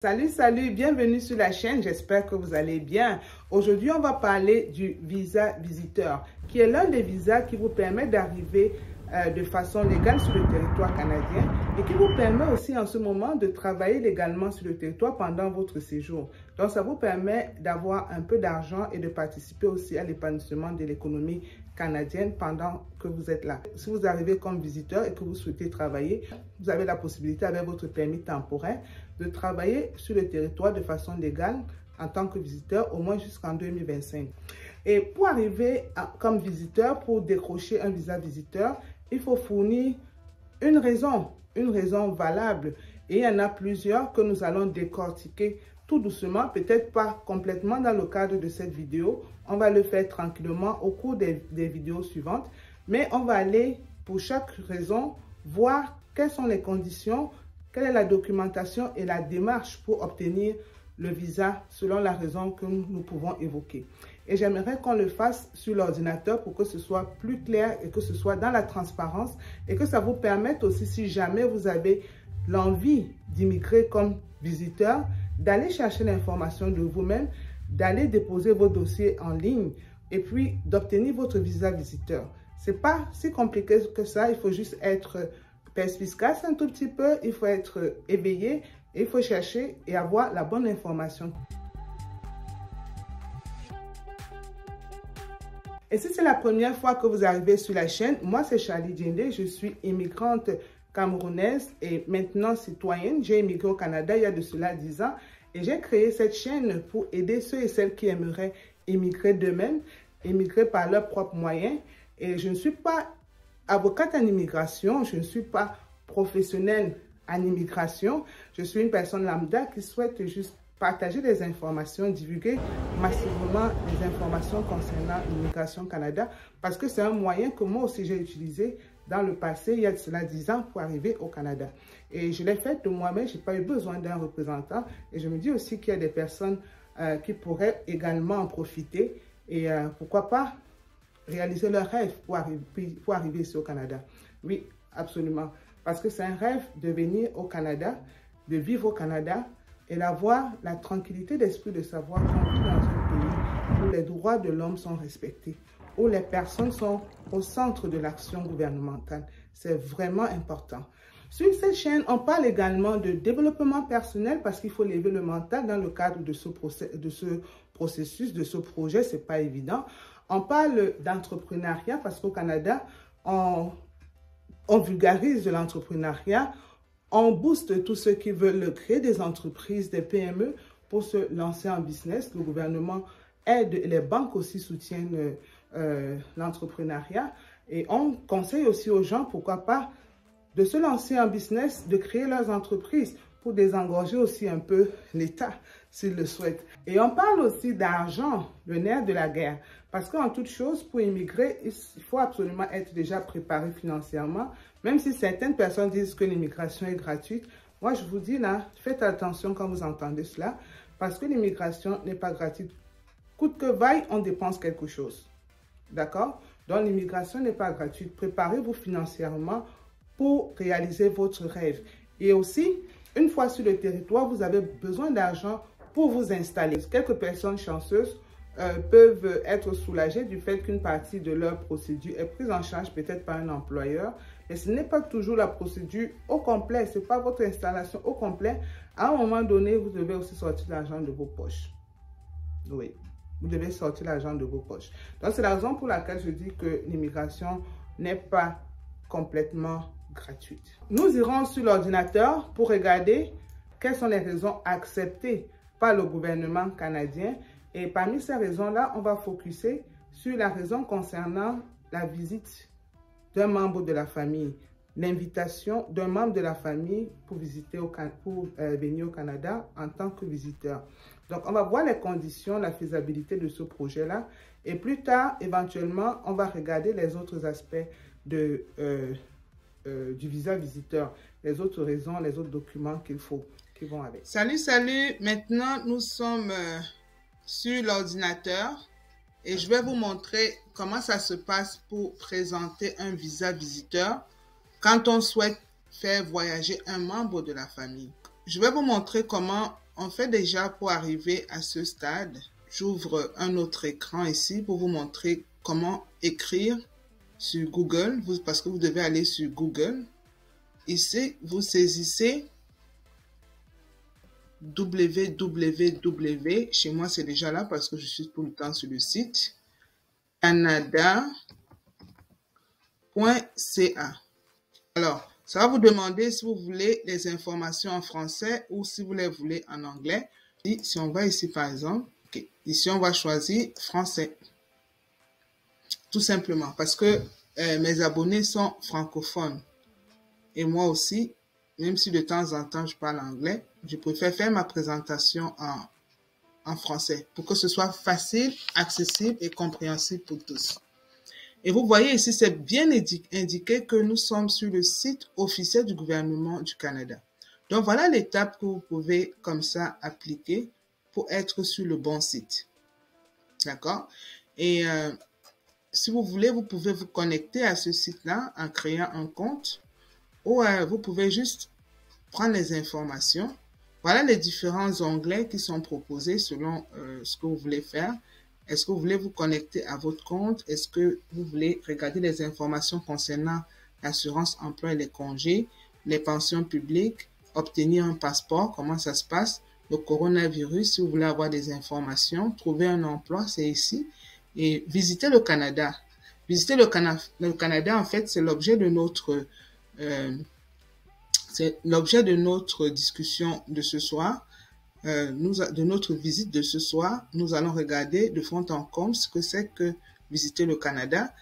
Salut, bienvenue sur la chaîne, j'espère que vous allez bien. Aujourd'hui, on va parler du visa visiteur, qui est l'un des visas qui vous permet d'arriver de façon légale sur le territoire canadien et qui vous permet aussi en ce moment de travailler légalement sur le territoire pendant votre séjour. Donc, ça vous permet d'avoir un peu d'argent et de participer aussi à l'épanouissement de l'économie canadienne pendant que vous êtes là. Si vous arrivez comme visiteur et que vous souhaitez travailler, vous avez la possibilité avec votre permis temporaire de travailler sur le territoire de façon légale en tant que visiteur au moins jusqu'en 2025. Et pour arriver comme visiteur, pour décrocher un visa visiteur, il faut fournir une raison valable. Et il y en a plusieurs que nous allons décortiquer tout doucement, peut-être pas complètement dans le cadre de cette vidéo. On va le faire tranquillement au cours des vidéos suivantes. Mais on va aller pour chaque raison voir quelles sont les conditions, quelle est la documentation et la démarche pour obtenir le visa selon la raison que nous pouvons évoquer. Et j'aimerais qu'on le fasse sur l'ordinateur pour que ce soit plus clair et que ce soit dans la transparence et que ça vous permette aussi, si jamais vous avez l'envie d'immigrer comme visiteur, d'aller chercher l'information de vous-même, d'aller déposer vos dossiers en ligne et puis d'obtenir votre visa visiteur. C'est pas si compliqué que ça, il faut juste être perspicace un tout petit peu, il faut être éveillé, et il faut chercher et avoir la bonne information. Et si c'est la première fois que vous arrivez sur la chaîne, moi c'est Charlie Djendé, je suis immigrante camerounaise et maintenant citoyenne. J'ai immigré au Canada il y a de cela 10 ans et j'ai créé cette chaîne pour aider ceux et celles qui aimeraient immigrer d'eux-mêmes, immigrer par leurs propres moyens. Et je ne suis pas avocate en immigration, je ne suis pas professionnelle en immigration, je suis une personne lambda qui souhaite juste partager des informations, divulguer massivement les informations concernant l'immigration au Canada parce que c'est un moyen que moi aussi j'ai utilisé dans le passé, il y a de cela 10 ans pour arriver au Canada. Et je l'ai fait de moi-même, je n'ai pas eu besoin d'un représentant et je me dis aussi qu'il y a des personnes qui pourraient également en profiter et pourquoi pas réaliser leur rêve pour arriver ici au Canada. Oui, absolument. Parce que c'est un rêve de venir au Canada, de vivre au Canada et d'avoir la tranquillité d'esprit de savoir qu'on vit dans un pays où les droits de l'homme sont respectés, où les personnes sont au centre de l'action gouvernementale. C'est vraiment important. Sur cette chaîne, on parle également de développement personnel parce qu'il faut lever le mental dans le cadre de ce processus, de ce projet. Ce n'est pas évident. On parle d'entrepreneuriat parce qu'au Canada, on vulgarise de l'entrepreneuriat, on booste tous ceux qui veulent créer des entreprises, des PME pour se lancer en business. Le gouvernement aide, les banques aussi soutiennent l'entrepreneuriat et on conseille aussi aux gens, pourquoi pas, de se lancer en business, de créer leurs entreprises pour désengorger aussi un peu l'État s'ils le souhaitent. Et on parle aussi d'argent, le nerf de la guerre. Parce qu'en toute chose, pour immigrer, il faut absolument être déjà préparé financièrement. Même si certaines personnes disent que l'immigration est gratuite, moi je vous dis là, faites attention quand vous entendez cela, parce que l'immigration n'est pas gratuite. Coûte que vaille, on dépense quelque chose. D'accord? Donc l'immigration n'est pas gratuite. Préparez-vous financièrement pour réaliser votre rêve. Et aussi, une fois sur le territoire, vous avez besoin d'argent pour vous installer. Quelques personnes chanceuses peuvent être soulagées du fait qu'une partie de leur procédure est prise en charge peut-être par un employeur, mais ce n'est pas toujours la procédure au complet, ce n'est pas votre installation au complet. À un moment donné, vous devez aussi sortir l'argent de vos poches. Oui, vous devez sortir l'argent de vos poches. Donc, c'est la raison pour laquelle je dis que l'immigration n'est pas complètement gratuite. Nous irons sur l'ordinateur pour regarder quelles sont les raisons acceptées par le gouvernement canadien. Et parmi ces raisons-là, on va focuser sur la raison concernant la visite d'un membre de la famille, l'invitation d'un membre de la famille pour venir au Canada en tant que visiteur. Donc, on va voir les conditions, la faisabilité de ce projet-là. Et plus tard, éventuellement, on va regarder les autres aspects du visa visiteur, les autres raisons, les autres documents qu'il faut, qui vont avec. Salut! Maintenant, nous sommes sur l'ordinateur et je vais vous montrer comment ça se passe pour présenter un visa visiteur quand on souhaite faire voyager un membre de la famille. Je vais vous montrer comment on fait déjà pour arriver à ce stade. J'ouvre un autre écran ici pour vous montrer comment écrire sur Google, parce que vous devez aller sur Google. Ici, vous saisissez www. Chez moi, c'est déjà là parce que je suis tout le temps sur le site. Canada.ca. Alors, ça va vous demander si vous voulez les informations en français ou si vous les voulez en anglais. Et si on va ici, par exemple, ici, on va choisir français. Tout simplement parce que mes abonnés sont francophones. Et moi aussi, même si de temps en temps je parle anglais, je préfère faire ma présentation en français pour que ce soit facile, accessible et compréhensible pour tous. Et vous voyez ici, c'est bien indiqué que nous sommes sur le site officiel du gouvernement du Canada. Donc voilà l'étape que vous pouvez comme ça appliquer pour être sur le bon site. D'accord? Et si vous voulez, vous pouvez vous connecter à ce site-là en créant un compte ou vous pouvez juste prendre les informations. Voilà les différents onglets qui sont proposés selon ce que vous voulez faire. Est-ce que vous voulez vous connecter à votre compte? Est-ce que vous voulez regarder les informations concernant l'assurance emploi et les congés, les pensions publiques, obtenir un passeport, comment ça se passe, le coronavirus, si vous voulez avoir des informations, trouver un emploi, c'est ici. Et visiter le Canada. Visiter le Canada, en fait, c'est l'objet de notre discussion de ce soir. De notre visite de ce soir, nous allons regarder de fond en comble ce que c'est que visiter le Canada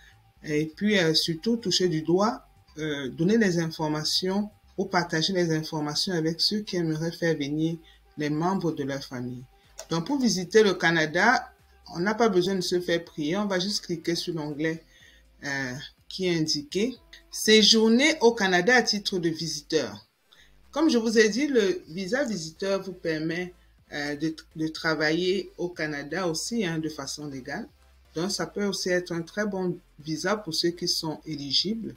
et puis surtout toucher du doigt, donner les informations ou partager les informations avec ceux qui aimeraient faire venir les membres de leur famille. Donc pour visiter le Canada, on n'a pas besoin de se faire prier, on va juste cliquer sur l'onglet qui est indiqué « Séjourner au Canada à titre de visiteur ». Comme je vous ai dit, le visa visiteur vous permet de travailler au Canada aussi de façon légale. Donc, ça peut aussi être un très bon visa pour ceux qui sont éligibles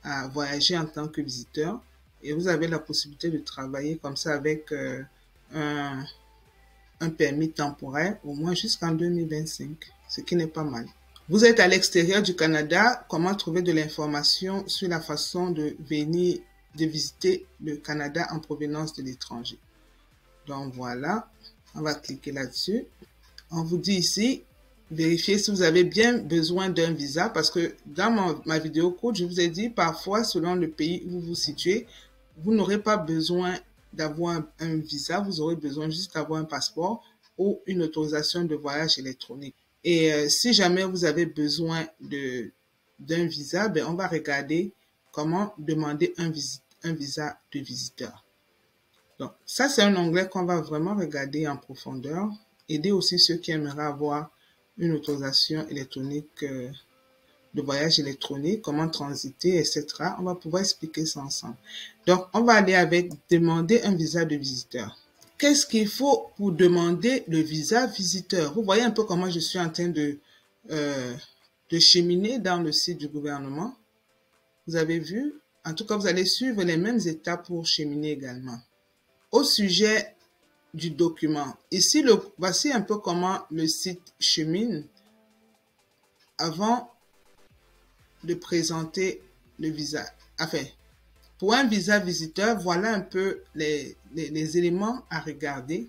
à voyager en tant que visiteur. Et vous avez la possibilité de travailler comme ça avec un permis temporaire, au moins jusqu'en 2025, ce qui n'est pas mal. Vous êtes à l'extérieur du Canada, comment trouver de l'information sur la façon de venir de visiter le Canada en provenance de l'étranger. Donc voilà, on va cliquer là-dessus. On vous dit ici, vérifiez si vous avez bien besoin d'un visa parce que dans ma vidéo courte, je vous ai dit parfois selon le pays où vous vous situez, vous n'aurez pas besoin d'avoir un visa, vous aurez besoin juste d'avoir un passeport ou une autorisation de voyage électronique. Et si jamais vous avez besoin d'un visa, ben on va regarder comment demander un visa de visiteur. Donc, ça, c'est un onglet qu'on va vraiment regarder en profondeur. Aider aussi ceux qui aimeraient avoir une autorisation électronique de voyage électronique, comment transiter, etc. On va pouvoir expliquer ça ensemble. Donc, on va aller avec demander un visa de visiteur. Qu'est-ce qu'il faut pour demander le visa visiteur? Vous voyez un peu comment je suis en train de cheminer dans le site du gouvernement. Vous avez vu? En tout cas, vous allez suivre les mêmes étapes pour cheminer également. Au sujet du document, ici, voici un peu comment le site chemine avant de présenter le visa. Enfin, pour un visa visiteur, voilà un peu les éléments à regarder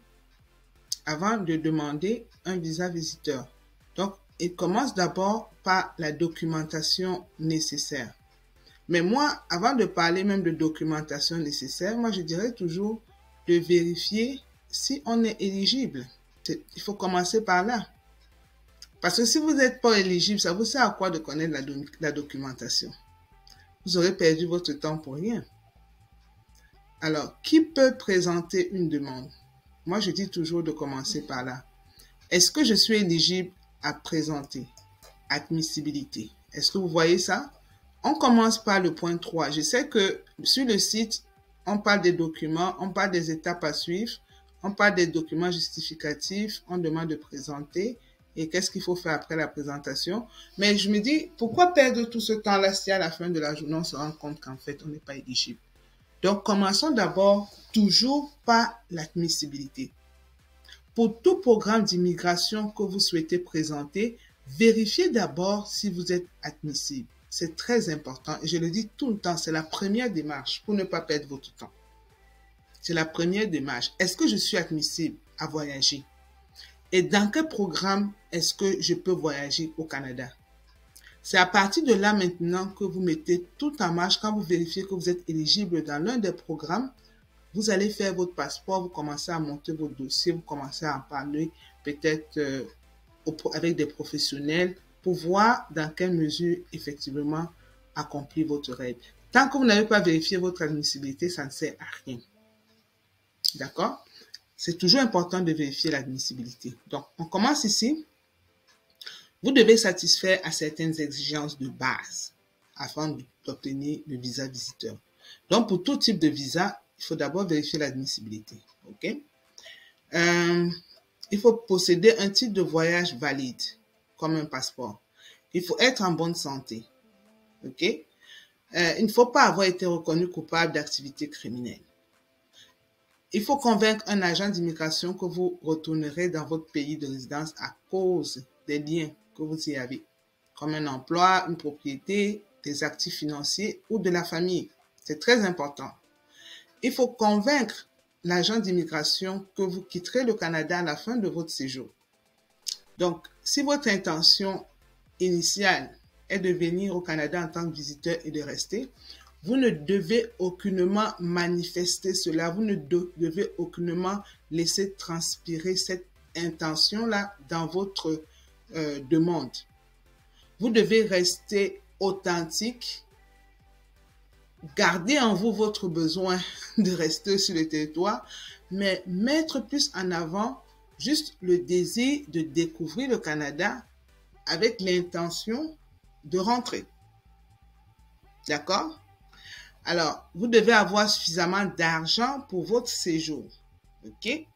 avant de demander un visa visiteur. Donc, il commence d'abord par la documentation nécessaire. Mais moi, avant de parler même de documentation nécessaire, moi je dirais toujours de vérifier si on est éligible. Il faut commencer par là. Parce que si vous n'êtes pas éligible, ça vous sert à quoi de connaître la documentation? Vous aurez perdu votre temps pour rien. Alors, qui peut présenter une demande? Moi, je dis toujours de commencer par là. Est-ce que je suis éligible à présenter? Admissibilité. Est-ce que vous voyez ça? On commence par le point 3. Je sais que sur le site, on parle des documents, on parle des étapes à suivre, on parle des documents justificatifs, on demande de présenter et qu'est-ce qu'il faut faire après la présentation. Mais je me dis, pourquoi perdre tout ce temps-là si à la fin de la journée, on se rend compte qu'en fait, on n'est pas éligible. Donc, commençons d'abord toujours par l'admissibilité. Pour tout programme d'immigration que vous souhaitez présenter, vérifiez d'abord si vous êtes admissible. C'est très important et je le dis tout le temps, c'est la première démarche pour ne pas perdre votre temps. C'est la première démarche. Est-ce que je suis admissible à voyager? Et dans quel programme est-ce que je peux voyager au Canada? C'est à partir de là maintenant que vous mettez tout en marche. Quand vous vérifiez que vous êtes éligible dans l'un des programmes, vous allez faire votre passeport, vous commencez à monter votre dossier, vous commencez à en parler peut-être avec des professionnels pour voir dans quelle mesure effectivement accomplir votre rêve. Tant que vous n'avez pas vérifié votre admissibilité, ça ne sert à rien. D'accord? C'est toujours important de vérifier l'admissibilité. Donc, on commence ici. Vous devez satisfaire à certaines exigences de base afin d'obtenir le visa visiteur. Donc, pour tout type de visa, il faut d'abord vérifier l'admissibilité. OK? Il faut posséder un titre de voyage valide, comme un passeport. Il faut être en bonne santé. OK? Il ne faut pas avoir été reconnu coupable d'activités criminelles. Il faut convaincre un agent d'immigration que vous retournerez dans votre pays de résidence à cause des liens que vous y avez, comme un emploi, une propriété, des actifs financiers ou de la famille. C'est très important. Il faut convaincre l'agent d'immigration que vous quitterez le Canada à la fin de votre séjour. Donc, si votre intention initiale est de venir au Canada en tant que visiteur et de rester, vous ne devez aucunement manifester cela, vous ne devez aucunement laisser transpirer cette intention-là dans votre demande. Vous devez rester authentique, garder en vous votre besoin de rester sur le territoire, mais mettre plus en avant juste le désir de découvrir le Canada avec l'intention de rentrer. D'accord? Alors, vous devez avoir suffisamment d'argent pour votre séjour. OK?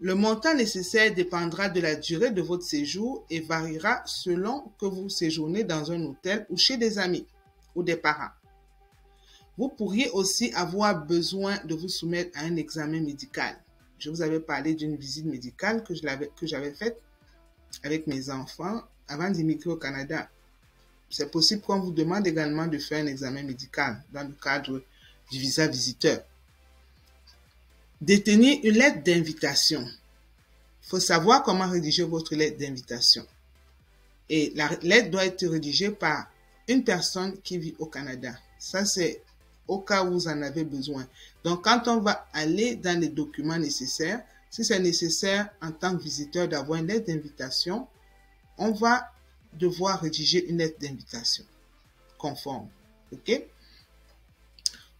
Le montant nécessaire dépendra de la durée de votre séjour et variera selon que vous séjournez dans un hôtel ou chez des amis ou des parents. Vous pourriez aussi avoir besoin de vous soumettre à un examen médical. Je vous avais parlé d'une visite médicale que j'avais faite avec mes enfants avant d'immigrer au Canada. C'est possible qu'on vous demande également de faire un examen médical dans le cadre du visa visiteur. Détenir une lettre d'invitation. Il faut savoir comment rédiger votre lettre d'invitation. Et la lettre doit être rédigée par une personne qui vit au Canada. Ça, c'est au cas où vous en avez besoin. Donc, quand on va aller dans les documents nécessaires, si c'est nécessaire en tant que visiteur d'avoir une lettre d'invitation, on va devoir rédiger une lettre d'invitation conforme. OK?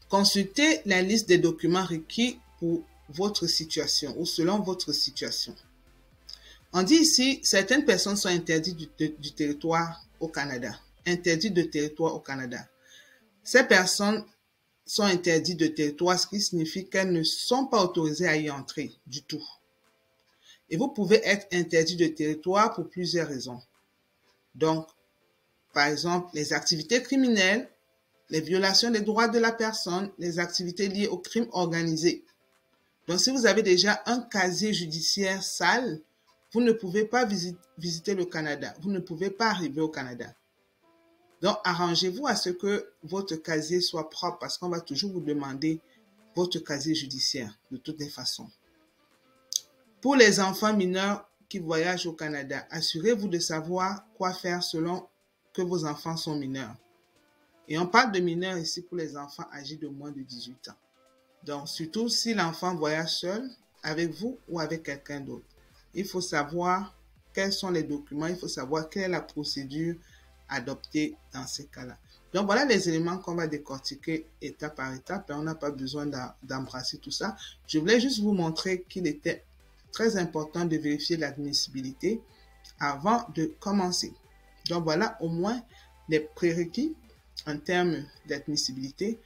Consultez la liste des documents requis pour votre situation ou selon votre situation. On dit ici, certaines personnes sont interdites du territoire au Canada. Interdites de territoire au Canada. Ces personnes sont interdites de territoire, ce qui signifie qu'elles ne sont pas autorisées à y entrer du tout. Et vous pouvez être interdit de territoire pour plusieurs raisons. Donc, par exemple, les activités criminelles, les violations des droits de la personne, les activités liées au crime organisé. Donc, si vous avez déjà un casier judiciaire sale, vous ne pouvez pas visiter le Canada. Vous ne pouvez pas arriver au Canada. Donc, arrangez-vous à ce que votre casier soit propre parce qu'on va toujours vous demander votre casier judiciaire de toutes les façons. Pour les enfants mineurs qui voyagent au Canada, assurez-vous de savoir quoi faire selon que vos enfants sont mineurs. Et on parle de mineurs ici pour les enfants âgés de moins de 18 ans. Donc, surtout si l'enfant voyage seul, avec vous ou avec quelqu'un d'autre. Il faut savoir quels sont les documents, il faut savoir quelle est la procédure adoptée dans ces cas-là. Donc, voilà les éléments qu'on va décortiquer étape par étape. Et on n'a pas besoin d'embrasser tout ça. Je voulais juste vous montrer qu'il était très important de vérifier l'admissibilité avant de commencer. Donc, voilà au moins les prérequis en termes d'admissibilité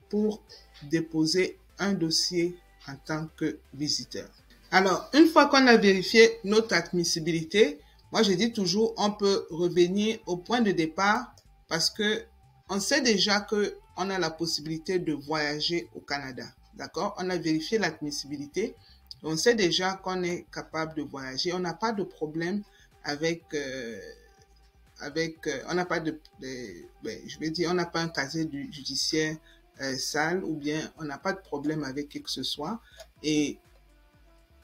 pour déposer un dossier en tant que visiteur. Alors, une fois qu'on a vérifié notre admissibilité, moi je dis toujours, on peut revenir au point de départ parce que on sait déjà qu'on a la possibilité de voyager au Canada. D'accord? On a vérifié l'admissibilité. On sait déjà qu'on est capable de voyager. On n'a pas de problème avec... on n'a pas je vais dire, on n'a pas un casier judiciaire sale ou bien on n'a pas de problème avec qui que ce soit. Et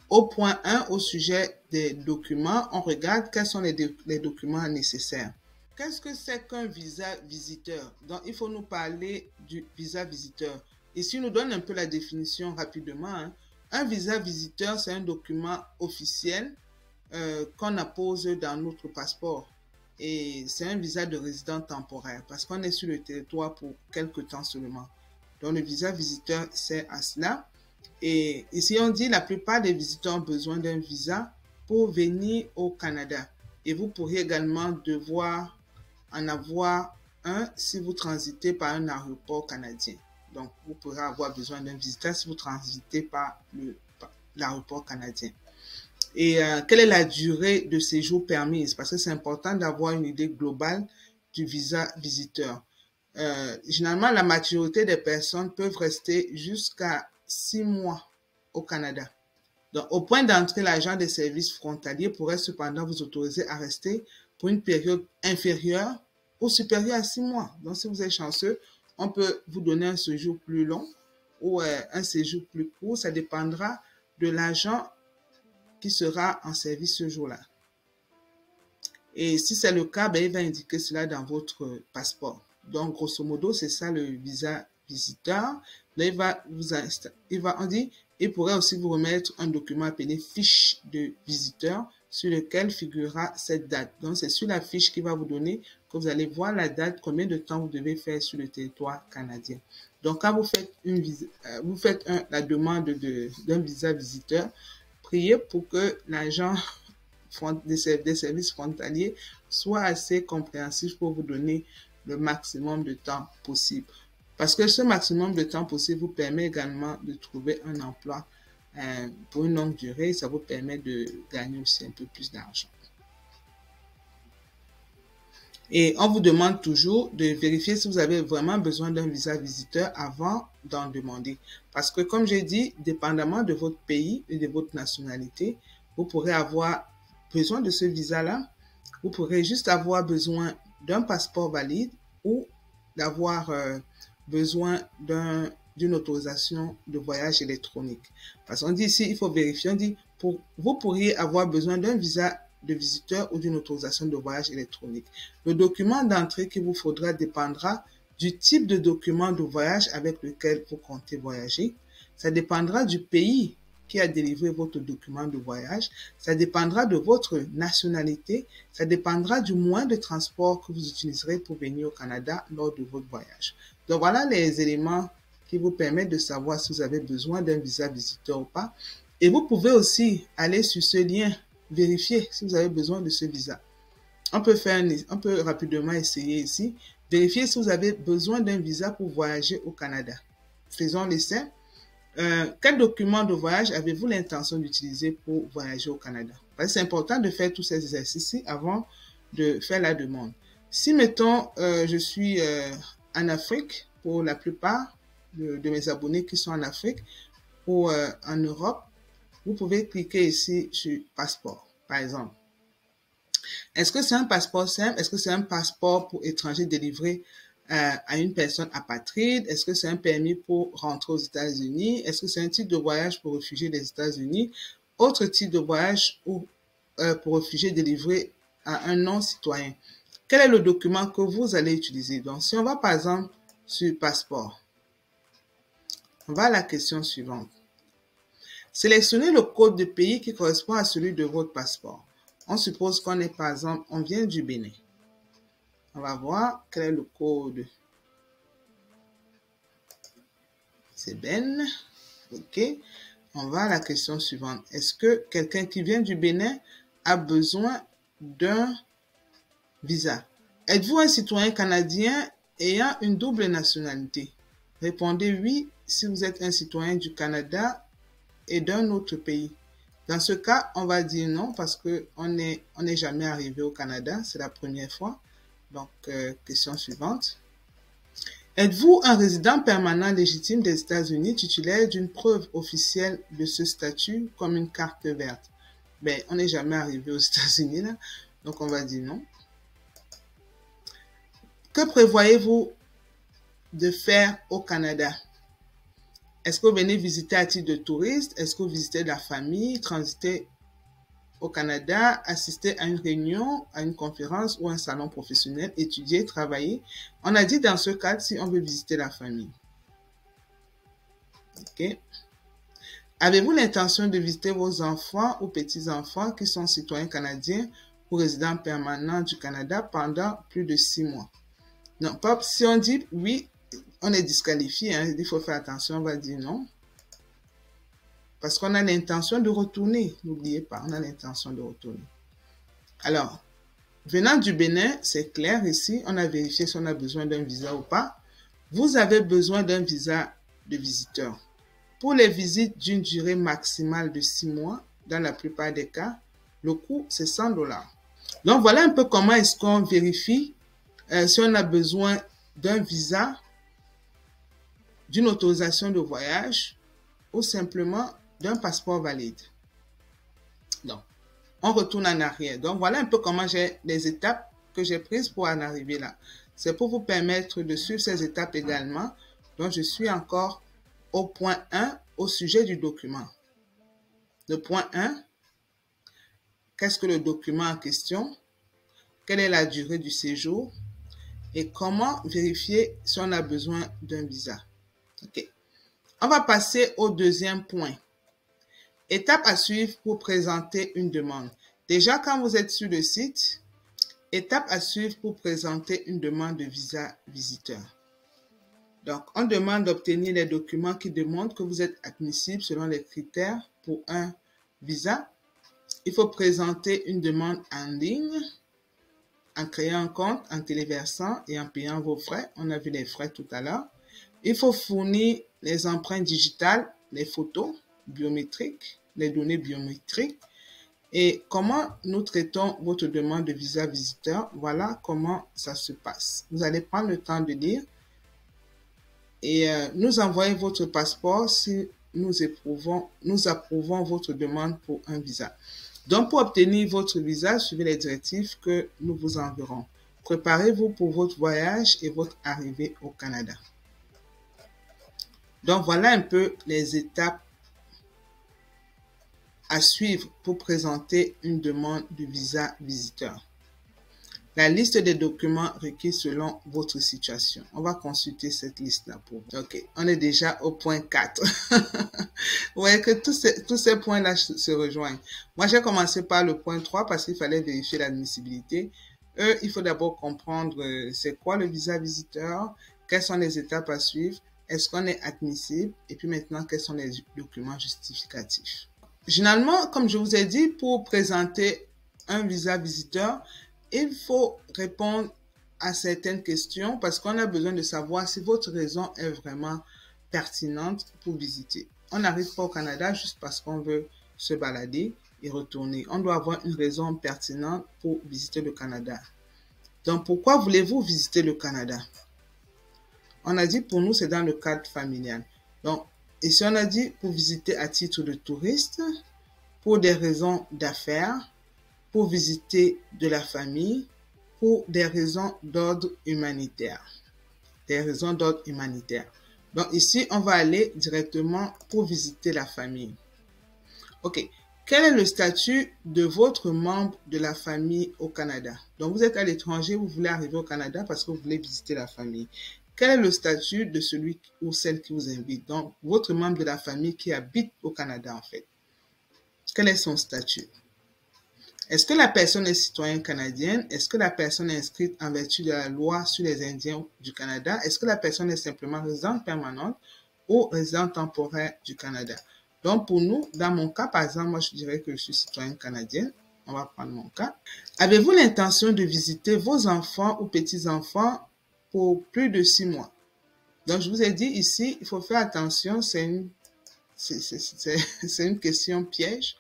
au point 1, au sujet des documents, on regarde quels sont les documents nécessaires. Qu'est-ce que c'est qu'un visa visiteur? Donc, il faut nous parler du visa visiteur. Ici, nous donne un peu la définition rapidement. Hein. Un visa visiteur, c'est un document officiel qu'on appose dans notre passeport. Et c'est un visa de résident temporaire parce qu'on est sur le territoire pour quelque temps seulement. Donc, le visa visiteur, c'est à cela. Et ici, on dit la plupart des visiteurs ont besoin d'un visa pour venir au Canada. Et vous pourriez également devoir en avoir un si vous transitez par un aéroport canadien. Donc, vous pourrez avoir besoin d'un visiteur si vous transitez par l'aéroport canadien. Et quelle est la durée de séjour permise? Parce que c'est important d'avoir une idée globale du visa visiteur. Généralement, la majorité des personnes peuvent rester jusqu'à 6 mois au Canada. Donc, au point d'entrée, l'agent des services frontaliers pourrait cependant vous autoriser à rester pour une période inférieure ou supérieure à 6 mois. Donc, si vous êtes chanceux, on peut vous donner un séjour plus long ou un séjour plus court. Ça dépendra de l'agent qui sera en service ce jour-là. Et si c'est le cas, il va indiquer cela dans votre passeport. Donc, grosso modo, c'est ça le visa visiteur. Là, il pourrait aussi vous remettre un document appelé fiche de visiteur sur lequel figurera cette date. Donc, c'est sur la fiche qui va vous donner que vous allez voir la date, combien de temps vous devez faire sur le territoire canadien. Donc, quand vous faites la demande d'un visa visiteur, priez pour que l'agent des services frontaliers soit assez compréhensif pour vous donner le maximum de temps possible. Parce que ce maximum de temps possible vous permet également de trouver un emploi pour une longue durée. Ça vous permet de gagner aussi un peu plus d'argent. Et on vous demande toujours de vérifier si vous avez vraiment besoin d'un visa visiteur avant d'en demander. Parce que comme j'ai dit, dépendamment de votre pays et de votre nationalité, vous pourrez avoir besoin de ce visa-là. Vous pourrez juste avoir besoin d'un passeport valide ou d'avoir besoin d'une autorisation de voyage électronique. Parce qu'on dit ici, il faut vérifier, on dit, vous pourriez avoir besoin d'un visa de visiteur ou d'une autorisation de voyage électronique. Le document d'entrée qu'il vous faudra dépendra du type de document de voyage avec lequel vous comptez voyager. Ça dépendra du pays qui a délivré votre document de voyage. Ça dépendra de votre nationalité. Ça dépendra du moyen de transport que vous utiliserez pour venir au Canada lors de votre voyage. Donc voilà les éléments qui vous permettent de savoir si vous avez besoin d'un visa visiteur ou pas. Et vous pouvez aussi aller sur ce lien, vérifier si vous avez besoin de ce visa. On peut rapidement essayer ici. Vérifier si vous avez besoin d'un visa pour voyager au Canada. Faisons l'essai. Quel document de voyage avez-vous l'intention d'utiliser pour voyager au Canada? C'est important de faire tous ces exercices avant de faire la demande. Si, mettons, je suis en Afrique, pour la plupart de mes abonnés qui sont en Afrique ou en Europe, vous pouvez cliquer ici sur passeport, par exemple. Est-ce que c'est un passeport simple? Est-ce que c'est un passeport pour étrangers délivré à une personne apatride? Est-ce que c'est un permis pour rentrer aux États-Unis? Est-ce que c'est un titre de voyage pour réfugiés des États-Unis? Autre type de voyage ou pour réfugiés délivré à un non-citoyen? Quel est le document que vous allez utiliser? Donc, si on va par exemple sur passeport, on va à la question suivante. Sélectionnez le code de pays qui correspond à celui de votre passeport. On suppose qu'on est par exemple, on vient du Bénin. On va voir quel est le code. C'est Ben. OK. On va à la question suivante. Est-ce que quelqu'un qui vient du Bénin a besoin d'un visa? Êtes-vous un citoyen canadien ayant une double nationalité? Répondez oui si vous êtes un citoyen du Canada et d'un autre pays. Dans ce cas, on va dire non parce qu'on n'est jamais arrivé au Canada. C'est la première fois. Donc, question suivante. Êtes-vous un résident permanent légitime des États-Unis titulaire d'une preuve officielle de ce statut comme une carte verte? Ben, on n'est jamais arrivé aux États-Unis là, donc on va dire non. Que prévoyez-vous de faire au Canada? Est-ce que vous venez visiter à titre de touriste? Est-ce que vous visitez de la famille, transiter au Canada, assister à une réunion, à une conférence ou un salon professionnel, étudier, travailler? On a dit dans ce cadre si on veut visiter la famille. Ok. Avez-vous l'intention de visiter vos enfants ou petits-enfants qui sont citoyens canadiens ou résidents permanents du Canada pendant plus de 6 mois? Non, pas si on dit oui, on est disqualifié, hein, il faut faire attention, on va dire non. Parce qu'on a l'intention de retourner, n'oubliez pas, on a l'intention de retourner. Alors, venant du Bénin, c'est clair ici, on a vérifié si on a besoin d'un visa ou pas. Vous avez besoin d'un visa de visiteur. Pour les visites d'une durée maximale de 6 mois, dans la plupart des cas, le coût c'est 100 $. Donc voilà un peu comment est-ce qu'on vérifie si on a besoin d'un visa, d'une autorisation de voyage ou simplement d'un passeport valide. Donc, on retourne en arrière. Donc, voilà un peu comment j'ai les étapes que j'ai prises pour en arriver là. C'est pour vous permettre de suivre ces étapes également. Donc, je suis encore au point 1 au sujet du document. Le point 1, qu'est-ce que le document en question? Quelle est la durée du séjour? Et comment vérifier si on a besoin d'un visa? Ok. On va passer au deuxième point. Étape à suivre pour présenter une demande. Déjà, quand vous êtes sur le site, étape à suivre pour présenter une demande de visa visiteur. Donc, on demande d'obtenir les documents qui démontrent que vous êtes admissible selon les critères pour un visa. Il faut présenter une demande en ligne, en créant un compte, en téléversant et en payant vos frais. On a vu les frais tout à l'heure. Il faut fournir les empreintes digitales, les photos biométriques, les données biométriques. Et comment nous traitons votre demande de visa visiteur? Voilà comment ça se passe. Vous allez prendre le temps de lire et nous envoyer votre passeport si nous approuvons votre demande pour un visa. Donc, pour obtenir votre visa, suivez les directives que nous vous enverrons. Préparez-vous pour votre voyage et votre arrivée au Canada. Donc, voilà un peu les étapes à suivre pour présenter une demande de visa visiteur. La liste des documents requis selon votre situation. On va consulter cette liste-là pour vous. Ok, on est déjà au point 4. Vous voyez que tous ces points-là se rejoignent. Moi, j'ai commencé par le point 3 parce qu'il fallait vérifier l'admissibilité. Il faut d'abord comprendre c'est quoi le visa visiteur, quelles sont les étapes à suivre, est-ce qu'on est admissible, et puis maintenant, quels sont les documents justificatifs. Généralement, comme je vous ai dit, pour présenter un visa visiteur, il faut répondre à certaines questions parce qu'on a besoin de savoir si votre raison est vraiment pertinente pour visiter. On n'arrive pas au Canada juste parce qu'on veut se balader et retourner. On doit avoir une raison pertinente pour visiter le Canada. Donc, pourquoi voulez-vous visiter le Canada? On a dit pour nous, c'est dans le cadre familial. Donc, ici, on a dit pour visiter à titre de touriste, pour des raisons d'affaires, pour visiter de la famille, pour des raisons d'ordre humanitaire. Des raisons d'ordre humanitaire. Donc ici, on va aller directement pour visiter la famille. Ok. Quel est le statut de votre membre de la famille au Canada? Donc vous êtes à l'étranger, vous voulez arriver au Canada parce que vous voulez visiter la famille. Quel est le statut de celui ou celle qui vous invite? Donc votre membre de la famille qui habite au Canada en fait. Quel est son statut? Est-ce que la personne est citoyenne canadienne? Est-ce que la personne est inscrite en vertu de la loi sur les Indiens du Canada? Est-ce que la personne est simplement résidente permanente ou résidente temporaire du Canada? Donc, pour nous, dans mon cas, par exemple, moi, je dirais que je suis citoyenne canadienne. On va prendre mon cas. Avez-vous l'intention de visiter vos enfants ou petits-enfants pour plus de 6 mois? Donc, je vous ai dit ici, il faut faire attention, c'est une question piège.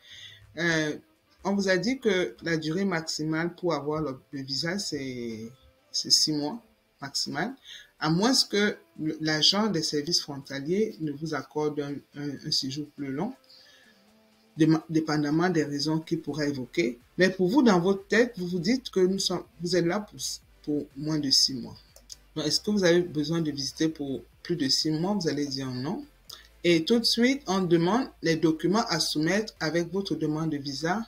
On vous a dit que la durée maximale pour avoir le visa, c'est 6 mois maximal. à moins que l'agent des services frontaliers ne vous accorde un séjour plus long, dépendamment des raisons qu'il pourra évoquer. Mais pour vous, dans votre tête, vous vous dites que vous êtes là pour moins de 6 mois. Donc, est-ce que vous avez besoin de visiter pour plus de 6 mois? Vous allez dire non. Et tout de suite, on demande les documents à soumettre avec votre demande de visa.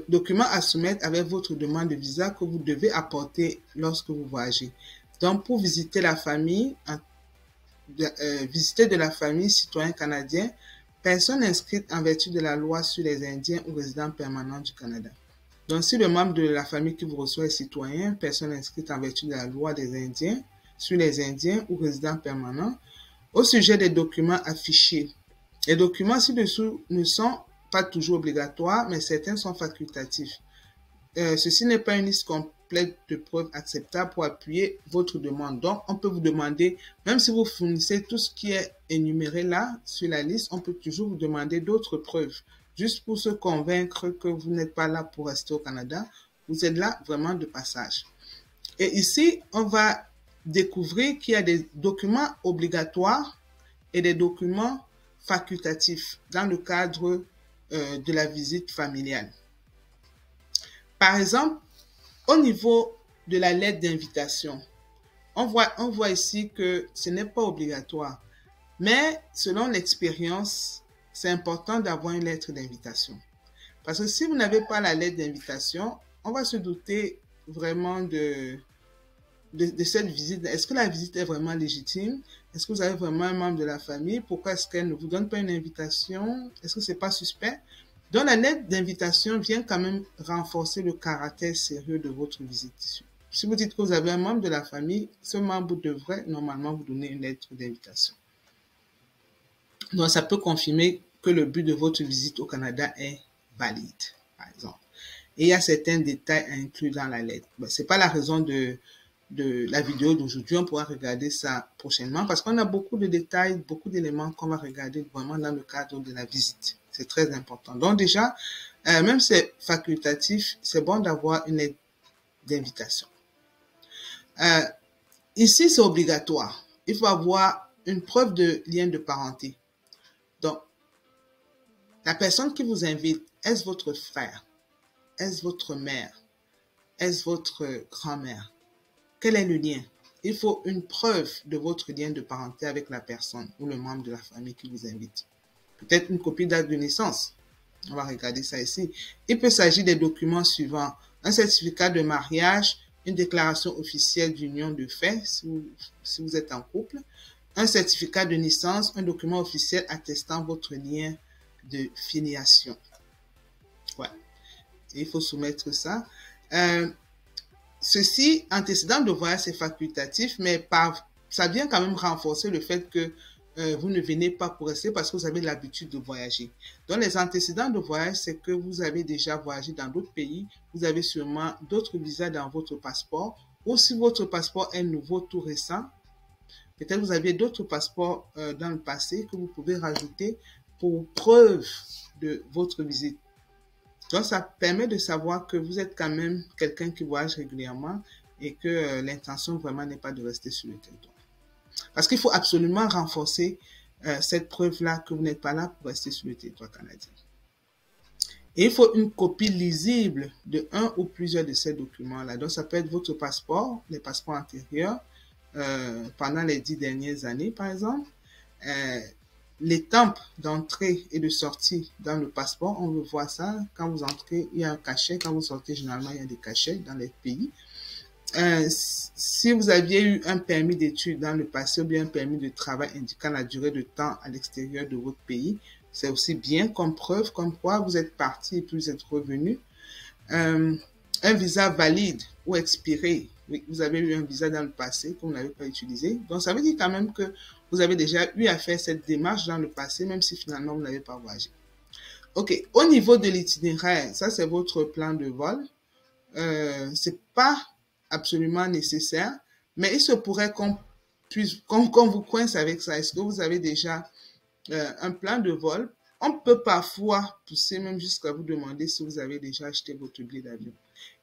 Documents à soumettre avec votre demande de visa que vous devez apporter lorsque vous voyagez. Donc, pour visiter la famille, visiter de la famille citoyen canadien, personne inscrite en vertu de la loi sur les Indiens ou résidents permanents du Canada. Donc, si le membre de la famille qui vous reçoit est citoyen, personne inscrite en vertu de la loi des Indiens, sur les Indiens ou résidents permanents, au sujet des documents affichés. Les documents ci-dessous ne sont pas toujours obligatoires, mais certains sont facultatifs. Ceci n'est pas une liste complète de preuves acceptables pour appuyer votre demande. Donc, on peut vous demander, même si vous fournissez tout ce qui est énuméré là sur la liste, on peut toujours vous demander d'autres preuves, juste pour se convaincre que vous n'êtes pas là pour rester au Canada. Vous êtes là vraiment de passage. Et ici, on va découvrir qu'il y a des documents obligatoires et des documents facultatifs dans le cadre de la visite familiale. Par exemple, au niveau de la lettre d'invitation, on voit ici que ce n'est pas obligatoire, mais selon l'expérience, c'est important d'avoir une lettre d'invitation. Parce que si vous n'avez pas la lettre d'invitation, on va se douter vraiment de cette visite. Est-ce que la visite est vraiment légitime? Est-ce que vous avez vraiment un membre de la famille? Pourquoi est-ce qu'elle ne vous donne pas une invitation? Est-ce que ce n'est pas suspect? Donc, la lettre d'invitation vient quand même renforcer le caractère sérieux de votre visite. Si vous dites que vous avez un membre de la famille, ce membre devrait normalement vous donner une lettre d'invitation. Donc, ça peut confirmer que le but de votre visite au Canada est valide, par exemple. Et il y a certains détails à inclure dans la lettre. Ce n'est pas la raison de la vidéo d'aujourd'hui, on pourra regarder ça prochainement parce qu'on a beaucoup de détails, beaucoup d'éléments qu'on va regarder vraiment dans le cadre de la visite. C'est très important. Donc déjà, même si c'est facultatif, c'est bon d'avoir une lettre d'invitation. Ici, c'est obligatoire. Il faut avoir une preuve de lien de parenté. Donc, la personne qui vous invite, est-ce votre frère? Est-ce votre mère? Est-ce votre grand-mère? Quel est le lien? Il faut une preuve de votre lien de parenté avec la personne ou le membre de la famille qui vous invite. Peut-être une copie d'acte de naissance. On va regarder ça ici. Il peut s'agir des documents suivants. Un certificat de mariage, une déclaration officielle d'union de fait si vous êtes en couple, un certificat de naissance, un document officiel attestant votre lien de filiation. Ouais. Il faut soumettre ça. Ceci, antécédent de voyage, c'est facultatif, mais ça vient quand même renforcer le fait que vous ne venez pas pour rester parce que vous avez l'habitude de voyager. Donc, les antécédents de voyage, c'est que vous avez déjà voyagé dans d'autres pays, vous avez sûrement d'autres visas dans votre passeport, ou si votre passeport est nouveau, tout récent, peut-être vous aviez d'autres passeports dans le passé que vous pouvez rajouter pour preuve de votre visite. Donc, ça permet de savoir que vous êtes quand même quelqu'un qui voyage régulièrement et que l'intention vraiment n'est pas de rester sur le territoire. Parce qu'il faut absolument renforcer cette preuve-là que vous n'êtes pas là pour rester sur le territoire canadien. Et il faut une copie lisible de un ou plusieurs de ces documents-là. Donc, ça peut être votre passeport, les passeports antérieurs, pendant les 10 dernières années, par exemple. Les tempes d'entrée et de sortie dans le passeport, on veut voir ça. Quand vous entrez, il y a un cachet. Quand vous sortez, généralement, il y a des cachets dans les pays. Si vous aviez eu un permis d'études dans le passé ou bien un permis de travail indiquant la durée de temps à l'extérieur de votre pays, c'est aussi bien comme preuve, comme quoi vous êtes parti et puis vous êtes revenu. Un visa valide ou expiré. Oui, vous avez eu un visa dans le passé que vous n'avez pas utilisé. Donc, ça veut dire quand même que vous avez déjà eu à faire cette démarche dans le passé, même si finalement vous n'avez pas voyagé. OK. Au niveau de l'itinéraire, ça, c'est votre plan de vol. C'est pas absolument nécessaire, mais il se pourrait qu'on vous coince avec ça. Est-ce que vous avez déjà un plan de vol? On peut parfois pousser même jusqu'à vous demander si vous avez déjà acheté votre billet d'avion.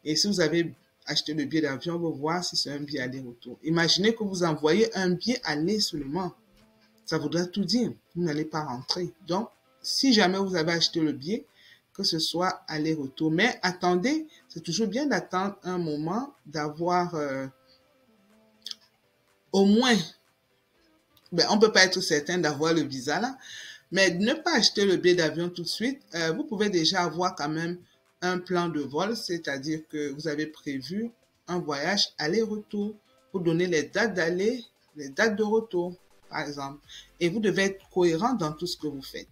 Et si vous avez acheter le billet d'avion, on veut voir si c'est un billet aller-retour. Imaginez que vous envoyez un billet aller seulement. Ça voudrait tout dire. Vous n'allez pas rentrer. Donc, si jamais vous avez acheté le billet, que ce soit aller-retour. Mais attendez, c'est toujours bien d'attendre un moment, d'avoir au moins, on ne peut pas être certain d'avoir le visa là, mais ne pas acheter le billet d'avion tout de suite. Vous pouvez déjà avoir quand même un plan de vol, c'est-à-dire que vous avez prévu un voyage aller-retour pour donner les dates d'aller, les dates de retour, par exemple. Et vous devez être cohérent dans tout ce que vous faites.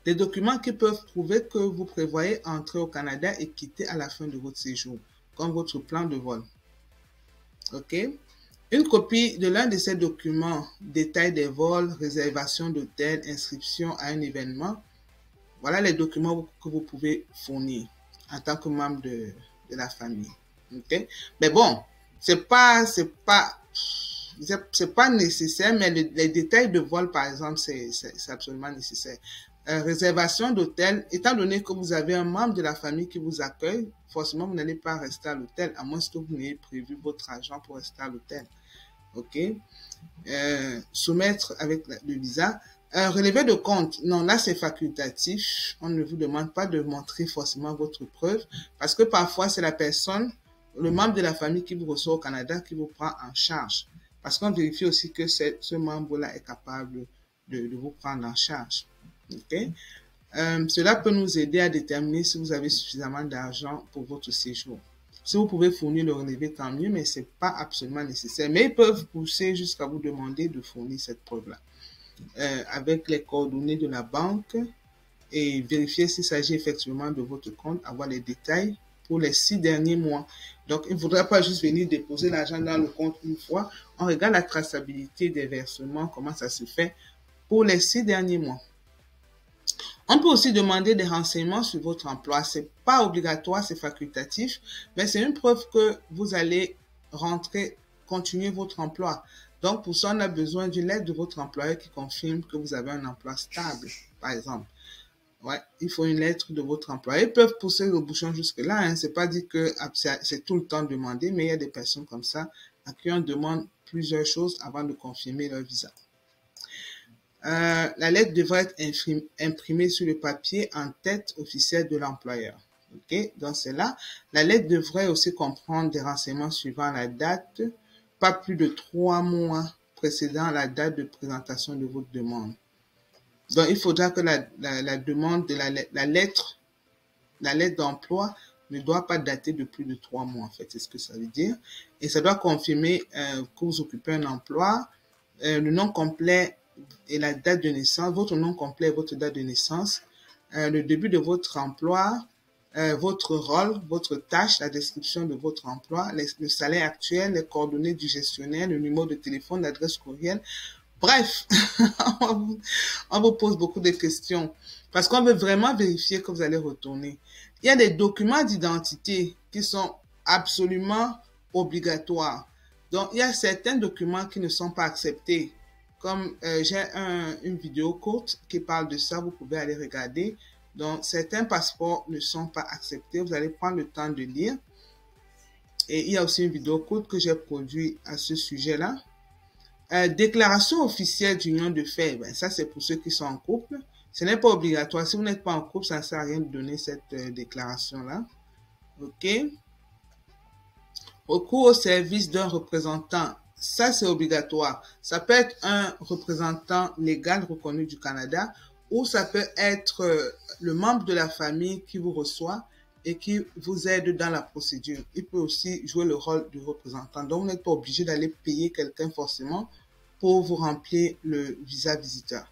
Des documents qui peuvent prouver que vous prévoyez entrer au Canada et quitter à la fin de votre séjour, comme votre plan de vol. OK? Une copie de l'un de ces documents, détail des vols, réservation d'hôtel, inscription à un événement. Voilà les documents que vous pouvez fournir en tant que membre de la famille. OK? Mais bon, c'est pas nécessaire, mais les détails de vol, par exemple, c'est absolument nécessaire. Réservation d'hôtel, étant donné que vous avez un membre de la famille qui vous accueille, forcément, vous n'allez pas rester à l'hôtel, à moins que vous n'ayez prévu votre argent pour rester à l'hôtel. OK? Soumettre avec le visa. Relevé de compte, non, là c'est facultatif. On ne vous demande pas de montrer forcément votre preuve parce que parfois c'est la personne, le membre de la famille qui vous reçoit au Canada qui vous prend en charge. Parce qu'on vérifie aussi que ce membre-là est capable de vous prendre en charge. Okay? Cela peut nous aider à déterminer si vous avez suffisamment d'argent pour votre séjour. Si vous pouvez fournir le relevé, tant mieux, mais ce n'est pas absolument nécessaire. Mais ils peuvent pousser jusqu'à vous demander de fournir cette preuve-là. Avec les coordonnées de la banque et vérifier s'il s'agit effectivement de votre compte, avoir les détails pour les 6 derniers mois. Donc, il ne faudra pas juste venir déposer l'argent dans le compte une fois. On regarde la traçabilité des versements, comment ça se fait pour les 6 derniers mois. On peut aussi demander des renseignements sur votre emploi. C'est pas obligatoire, c'est facultatif, mais c'est une preuve que vous allez rentrer, continuer votre emploi. Donc, pour ça, on a besoin d'une lettre de votre employeur qui confirme que vous avez un emploi stable, par exemple. Ouais, il faut une lettre de votre employeur. Ils peuvent pousser le bouchon jusque-là. Hein. C'est pas dit que c'est tout le temps demandé, mais il y a des personnes comme ça à qui on demande plusieurs choses avant de confirmer leur visa. La lettre devrait être imprimée sur le papier en tête officielle de l'employeur. OK? Donc, c'est là. La lettre devrait aussi comprendre des renseignements suivant la date, pas plus de 3 mois précédant la date de présentation de votre demande. Donc, il faudra que la demande de la lettre d'emploi ne doit pas dater de plus de 3 mois, en fait. C'est ce que ça veut dire. Et ça doit confirmer que vous occupez un emploi, le nom complet et la date de naissance, votre nom complet et votre date de naissance, le début de votre emploi, votre rôle, votre tâche, la description de votre emploi, le salaire actuel, les coordonnées du gestionnaire, le numéro de téléphone, l'adresse courriel. Bref, on vous pose beaucoup de questions parce qu'on veut vraiment vérifier que vous allez retourner. Il y a des documents d'identité qui sont absolument obligatoires. Donc, il y a certains documents qui ne sont pas acceptés. Comme j'ai une vidéo courte qui parle de ça, vous pouvez aller regarder. Donc, certains passeports ne sont pas acceptés. Vous allez prendre le temps de lire. Et il y a aussi une vidéo courte que j'ai produite à ce sujet-là. Déclaration officielle d'union de fait. Ben, ça, c'est pour ceux qui sont en couple. Ce n'est pas obligatoire. Si vous n'êtes pas en couple, ça ne sert à rien de donner cette déclaration-là. OK. Recours au service d'un représentant. Ça, c'est obligatoire. Ça peut être un représentant légal reconnu du Canada ou ça peut être le membre de la famille qui vous reçoit et qui vous aide dans la procédure. Il peut aussi jouer le rôle du représentant. Donc, vous n'êtes pas obligé d'aller payer quelqu'un forcément pour vous remplir le visa visiteur.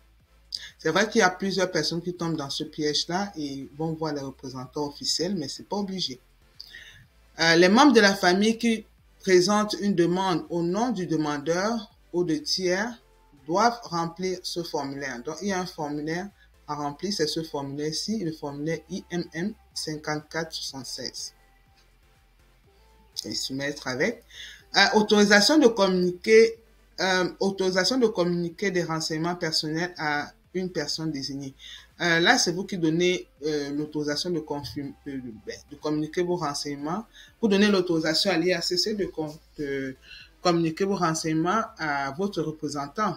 C'est vrai qu'il y a plusieurs personnes qui tombent dans ce piège-là et vont voir les représentants officiels, mais c'est pas obligé. Les membres de la famille qui présentent une demande au nom du demandeur ou de tiers doivent remplir ce formulaire. Donc, il y a un formulaire à remplir, c'est ce formulaire-ci, le formulaire IMM 5476. Et soumettre avec. Autorisation de communiquer des renseignements personnels à une personne désignée. Là, c'est vous qui donnez l'autorisation de communiquer vos renseignements. Vous donnez l'autorisation à l'IACC de communiquer vos renseignements à votre représentant.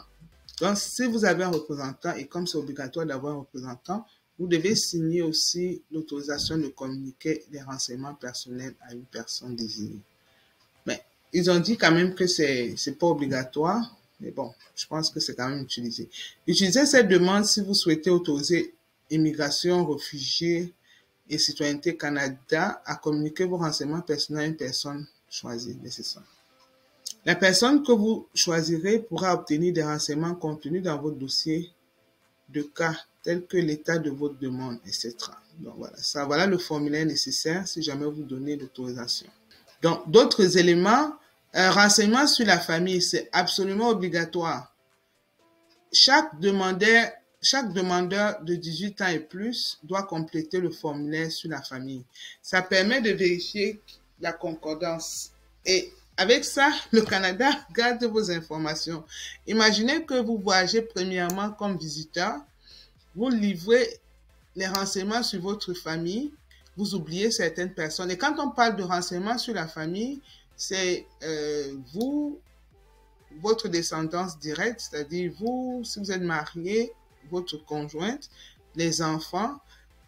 Donc, si vous avez un représentant, et comme c'est obligatoire d'avoir un représentant, vous devez signer aussi l'autorisation de communiquer les renseignements personnels à une personne désignée. Mais ils ont dit quand même que c'est pas obligatoire. Mais bon, je pense que c'est quand même utilisé. Utilisez cette demande si vous souhaitez autoriser Immigration, Réfugiés et Citoyenneté Canada à communiquer vos renseignements personnels à une personne choisie. Nécessaire. La personne que vous choisirez pourra obtenir des renseignements contenus dans votre dossier de cas, tels que l'état de votre demande, etc. Donc voilà le formulaire nécessaire si jamais vous donnez l'autorisation. Donc, d'autres éléments, renseignements sur la famille, c'est absolument obligatoire. Chaque demandeur de 18 ans et plus doit compléter le formulaire sur la famille. Ça permet de vérifier la concordance. Et avec ça, le Canada garde vos informations. Imaginez que vous voyagez premièrement comme visiteur, vous livrez les renseignements sur votre famille, vous oubliez certaines personnes. Et quand on parle de renseignements sur la famille, c'est vous, votre descendance directe, c'est-à-dire vous, si vous êtes marié, votre conjointe, les enfants,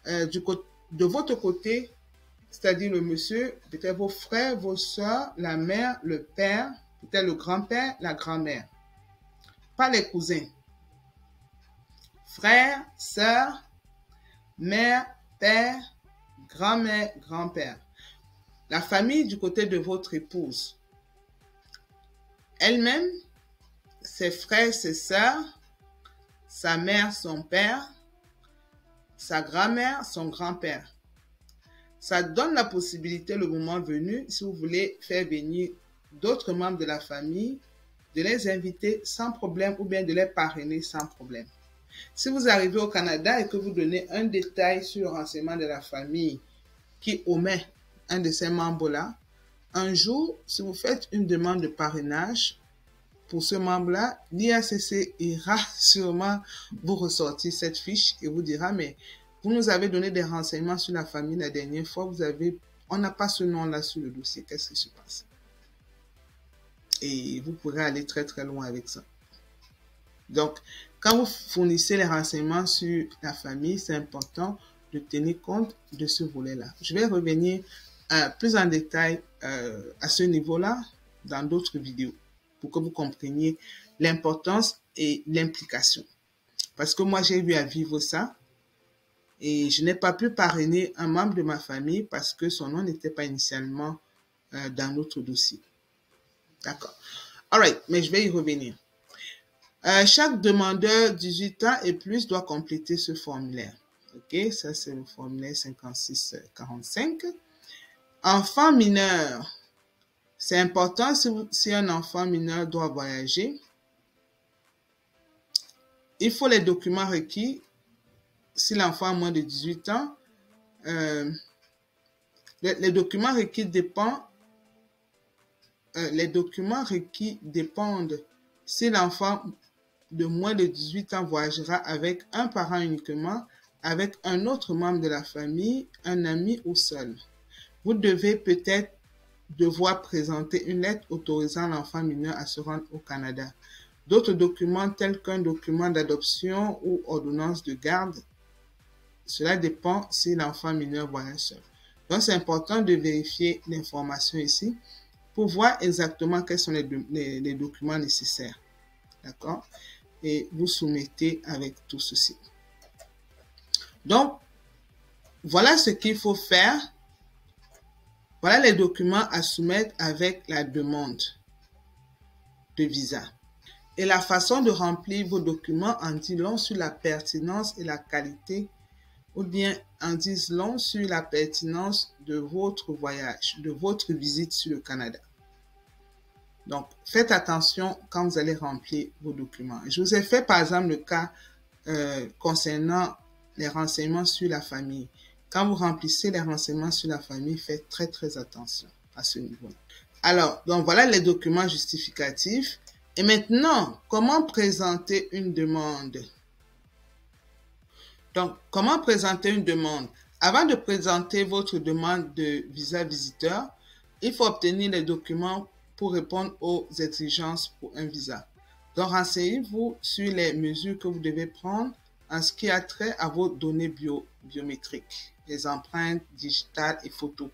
de votre côté, c'est-à-dire le monsieur, peut-être vos frères, vos soeurs, la mère, le père, peut-être le grand-père, la grand-mère. Pas les cousins. Frères, sœurs, mère, père, grand-mère, grand-père. La famille du côté de votre épouse. Elle-même, ses frères, ses sœurs, sa mère, son père, sa grand-mère, son grand-père. Ça donne la possibilité, le moment venu, si vous voulez faire venir d'autres membres de la famille, de les inviter sans problème ou bien de les parrainer sans problème. Si vous arrivez au Canada et que vous donnez un détail sur le renseignement de la famille qui omet un de ces membres-là, un jour, si vous faites une demande de parrainage pour ce membre-là, l'IACC ira sûrement vous ressortir cette fiche et vous dira, mais vous nous avez donné des renseignements sur la famille la dernière fois, on n'a pas ce nom-là sur le dossier, qu'est-ce qui se passe? Et vous pourrez aller très très loin avec ça. Donc, quand vous fournissez les renseignements sur la famille, c'est important de tenir compte de ce volet-là. Je vais revenir plus en détail à ce niveau-là dans d'autres vidéos pour que vous compreniez l'importance et l'implication. Parce que moi, j'ai eu à vivre ça et je n'ai pas pu parrainer un membre de ma famille parce que son nom n'était pas initialement dans notre dossier. D'accord. All right, mais je vais y revenir. Chaque demandeur 18 ans et plus doit compléter ce formulaire. Ok, ça c'est le formulaire 5645. Enfant mineur. C'est important si un enfant mineur doit voyager. Il faut les documents requis si l'enfant a moins de 18 ans. Les documents requis dépendent. Les documents requis dépendent si l'enfant de moins de 18 ans voyagera avec un parent uniquement, avec un autre membre de la famille, un ami ou seul. Vous devez peut-être devoir présenter une lettre autorisant l'enfant mineur à se rendre au Canada. D'autres documents tels qu'un document d'adoption ou ordonnance de garde, cela dépend si l'enfant mineur voyage seul. Donc, c'est important de vérifier l'information ici pour voir exactement quels sont les documents nécessaires. D'accord? Et vous soumettez avec tout ceci. Donc, voilà ce qu'il faut faire. Voilà les documents à soumettre avec la demande de visa. Et la façon de remplir vos documents en dit long sur la pertinence et la qualité, ou bien en dit long sur la pertinence de votre voyage, de votre visite sur le Canada. Donc, faites attention quand vous allez remplir vos documents. Je vous ai fait par exemple le cas concernant les renseignements sur la famille. Quand vous remplissez les renseignements sur la famille, faites très très attention à ce niveau. Alors, donc voilà les documents justificatifs. Et maintenant, comment présenter une demande? Donc, comment présenter une demande? Avant de présenter votre demande de visa visiteur, il faut obtenir les documents pour répondre aux exigences pour un visa. Donc, renseignez-vous sur les mesures que vous devez prendre en ce qui a trait à vos données biométriques, les empreintes digitales et photos.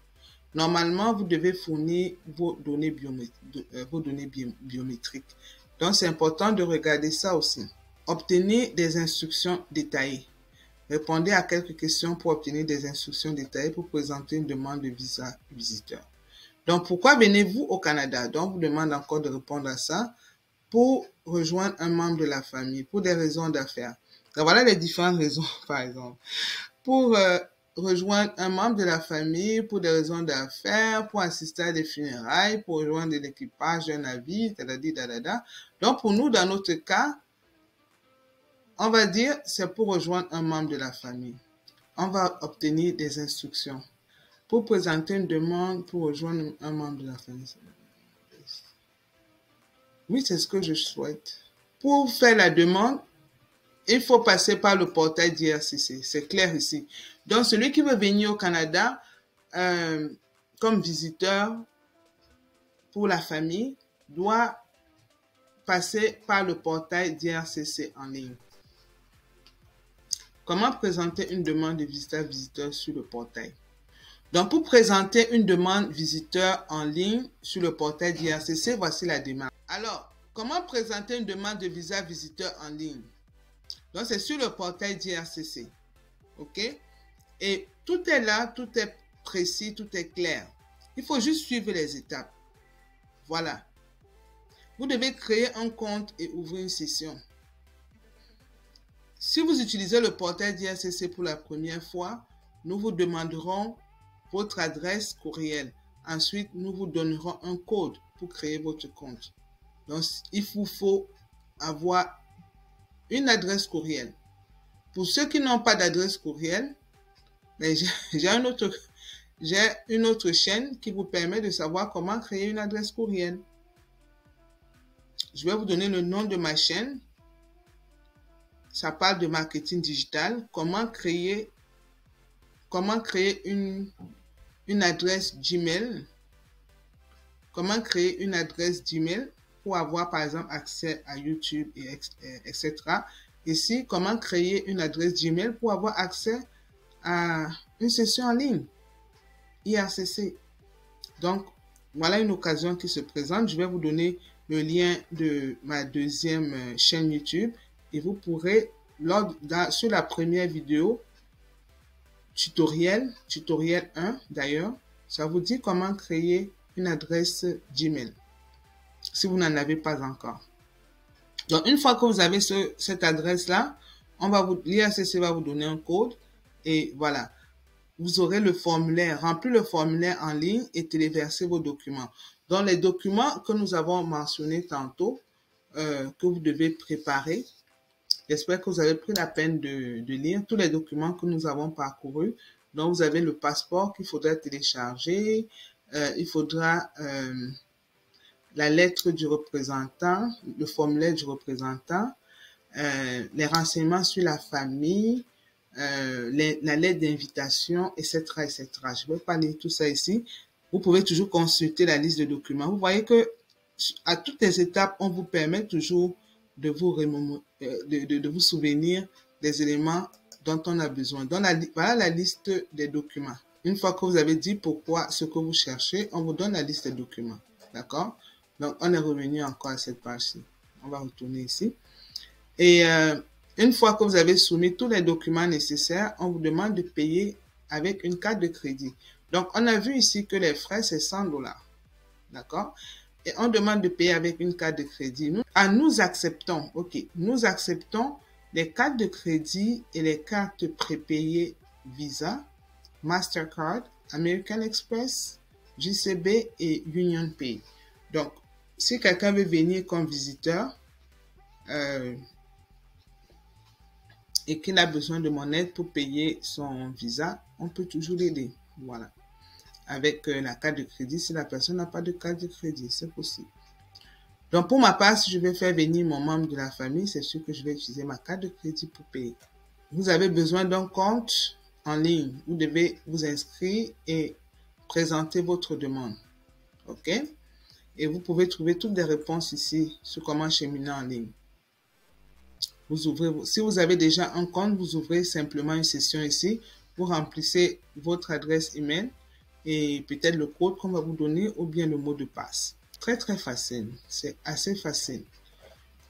Normalement, vous devez fournir vos données biométriques. Donc, c'est important de regarder ça aussi. Obtenir des instructions détaillées. Répondez à quelques questions pour obtenir des instructions détaillées pour présenter une demande de visa visiteur. Donc, pourquoi venez-vous au Canada? Donc, on vous demande encore de répondre à ça. Pour rejoindre un membre de la famille, pour des raisons d'affaires. Donc, voilà les différentes raisons, par exemple. Pour rejoindre un membre de la famille, pour des raisons d'affaires, pour assister à des funérailles, pour rejoindre l'équipage d'un navire, Donc, pour nous, dans notre cas, on va dire c'est pour rejoindre un membre de la famille. On va obtenir des instructions. Pour présenter une demande pour rejoindre un membre de la famille. Oui, c'est ce que je souhaite. Pour faire la demande, il faut passer par le portail d'IRCC. C'est clair ici. Donc, celui qui veut venir au Canada comme visiteur pour la famille doit passer par le portail d'IRCC en ligne. Comment présenter une demande de visiteur sur le portail? Donc, pour présenter une demande visiteur en ligne sur le portail d'IRCC, voici la démarche. Alors, comment présenter une demande de visa visiteur en ligne? Donc, c'est sur le portail d'IRCC. OK? Et tout est là, tout est précis, tout est clair. Il faut juste suivre les étapes. Voilà. Vous devez créer un compte et ouvrir une session. Si vous utilisez le portail d'IRCC pour la première fois, nous vous demanderons votre adresse courriel. Ensuite, nous vous donnerons un code pour créer votre compte. Donc, il vous faut avoir une adresse courriel. Pour ceux qui n'ont pas d'adresse courriel, j'ai une autre chaîne qui vous permet de savoir comment créer une adresse courriel. Je vais vous donner le nom de ma chaîne. Ça parle de marketing digital. Comment créer une adresse Gmail. Comment créer une adresse Gmail pour avoir, par exemple, accès à YouTube, etc. Ici, comment créer une adresse Gmail pour avoir accès à une session en ligne, IRCC. Donc, voilà une occasion qui se présente. Je vais vous donner le lien de ma deuxième chaîne YouTube et vous pourrez, sur la première vidéo, tutoriel 1 d'ailleurs, ça vous dit comment créer une adresse Gmail si vous n'en avez pas encore. Donc, une fois que vous avez cette adresse-là, l'IRCC va vous donner un code et voilà. Vous aurez le formulaire, remplir le formulaire en ligne et téléverser vos documents. Donc, les documents que nous avons mentionnés tantôt, que vous devez préparer, j'espère que vous avez pris la peine de lire tous les documents que nous avons parcourus. Donc, vous avez le passeport qu'il faudra télécharger, il faudra la lettre du représentant, le formulaire du représentant, les renseignements sur la famille, la lettre d'invitation, etc., etc. Je ne vais pas lire tout ça ici. Vous pouvez toujours consulter la liste de documents. Vous voyez que à toutes les étapes, on vous permet toujours de vous souvenir des éléments dont on a besoin. Donc, voilà la liste des documents. Une fois que vous avez dit pourquoi ce que vous cherchez, on vous donne la liste des documents. D'accord? Donc, on est revenu encore à cette page-ci. On va retourner ici. Et une fois que vous avez soumis tous les documents nécessaires, on vous demande de payer avec une carte de crédit. Donc, on a vu ici que les frais, c'est 100 $. D'accord? Et on demande de payer avec une carte de crédit. Nous acceptons, ok, nous acceptons les cartes de crédit et les cartes prépayées Visa, Mastercard, American Express, JCB et Union Pay. Donc, si quelqu'un veut venir comme visiteur et qu'il a besoin de mon aide pour payer son visa, on peut toujours l'aider. Voilà. Avec la carte de crédit, si la personne n'a pas de carte de crédit, c'est possible. Donc, pour ma part, si je vais faire venir mon membre de la famille, c'est sûr que je vais utiliser ma carte de crédit pour payer. vous avez besoin d'un compte en ligne. Vous devez vous inscrire et présenter votre demande. OK? Et vous pouvez trouver toutes les réponses ici sur comment cheminer en ligne. Vous ouvrez, si vous avez déjà un compte, vous ouvrez simplement une session ici. Vous remplissez votre adresse email et peut-être le code qu'on va vous donner ou bien le mot de passe. Très, très facile. C'est assez facile.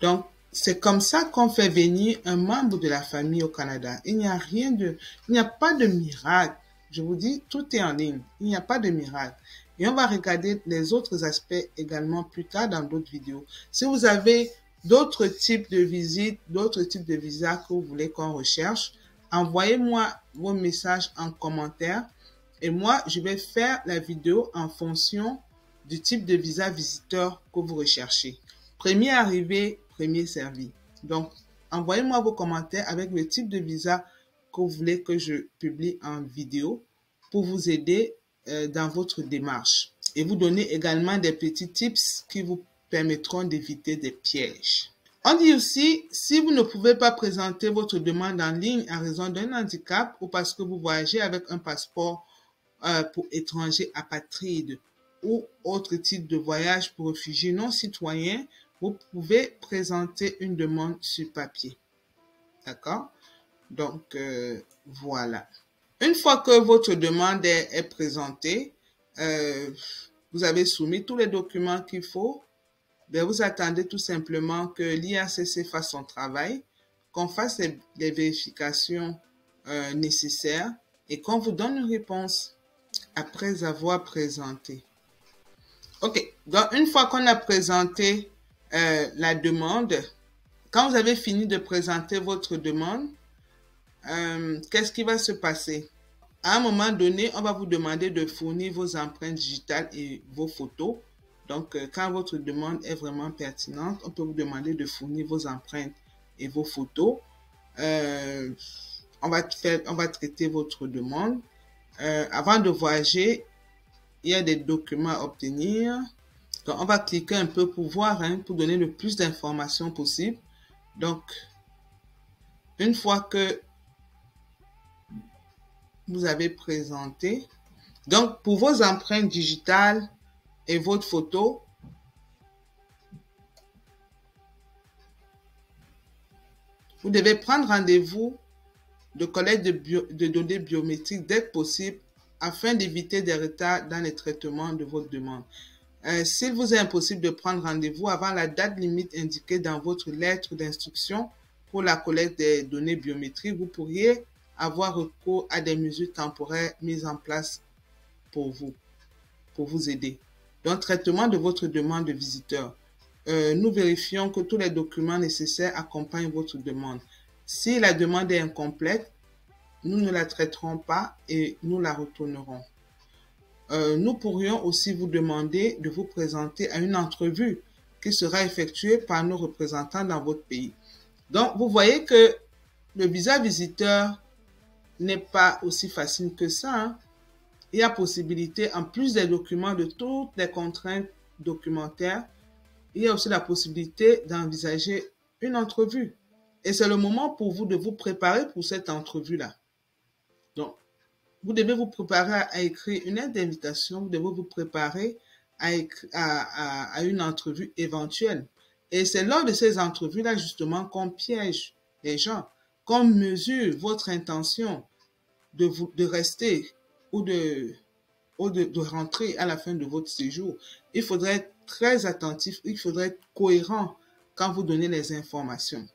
Donc, c'est comme ça qu'on fait venir un membre de la famille au Canada. Il n'y a pas de miracle. Je vous dis, tout est en ligne. Il n'y a pas de miracle. Et on va regarder les autres aspects également plus tard dans d'autres vidéos. Si vous avez d'autres types de visites, d'autres types de visas que vous voulez qu'on recherche, envoyez-moi vos messages en commentaire et moi, je vais faire la vidéo en fonction du type de visa visiteur que vous recherchez. Premier arrivé, premier servi. Donc, envoyez-moi vos commentaires avec le type de visa que vous voulez que je publie en vidéo pour vous aider dans votre démarche et vous donner également des petits tips qui vous permettront d'éviter des pièges. On dit aussi, si vous ne pouvez pas présenter votre demande en ligne à raison d'un handicap ou parce que vous voyagez avec un passeport pour étrangers apatrides ou autre type de voyage pour réfugiés non citoyens, vous pouvez présenter une demande sur papier. D'accord? Donc, voilà. Une fois que votre demande est présentée, vous avez soumis tous les documents qu'il faut, ben vous attendez tout simplement que l'IRCC fasse son travail, qu'on fasse les vérifications nécessaires et qu'on vous donne une réponse après avoir présenté. OK, donc une fois qu'on a présenté la demande, quand vous avez fini de présenter votre demande, qu'est-ce qui va se passer? À un moment donné, on va vous demander de fournir vos empreintes digitales et vos photos. Donc, quand votre demande est vraiment pertinente, on peut vous demander de fournir vos empreintes et vos photos. On va traiter votre demande. Avant de voyager, il y a des documents à obtenir. Donc, on va cliquer un peu pour voir, pour donner le plus d'informations possible. Donc, une fois que vous avez présenté, donc pour vos empreintes digitales et votre photo, vous devez prendre rendez-vous de collecte de données biométriques dès que possible afin d'éviter des retards dans les traitements de votre demande. S'il vous est impossible de prendre rendez-vous avant la date limite indiquée dans votre lettre d'instruction pour la collecte des données biométriques, vous pourriez avoir recours à des mesures temporaires mises en place pour vous aider. Donc, traitement de votre demande de visiteur. Nous vérifions que tous les documents nécessaires accompagnent votre demande. Si la demande est incomplète, nous ne la traiterons pas et nous la retournerons. Nous pourrions aussi vous demander de vous présenter à une entrevue qui sera effectuée par nos représentants dans votre pays. Donc, vous voyez que le visa visiteur n'est pas aussi facile que ça. Il y a possibilité, en plus des documents, de toutes les contraintes documentaires, il y a aussi la possibilité d'envisager une entrevue. Et c'est le moment pour vous de vous préparer pour cette entrevue-là. Donc, vous devez vous préparer à écrire une lettre d'invitation, vous devez vous préparer à une entrevue éventuelle. Et c'est lors de ces entrevues-là, justement, qu'on piège les gens, qu'on mesure votre intention de rester ou de rentrer à la fin de votre séjour. Il faudrait être très attentif, il faudrait être cohérent quand vous donnez les informations.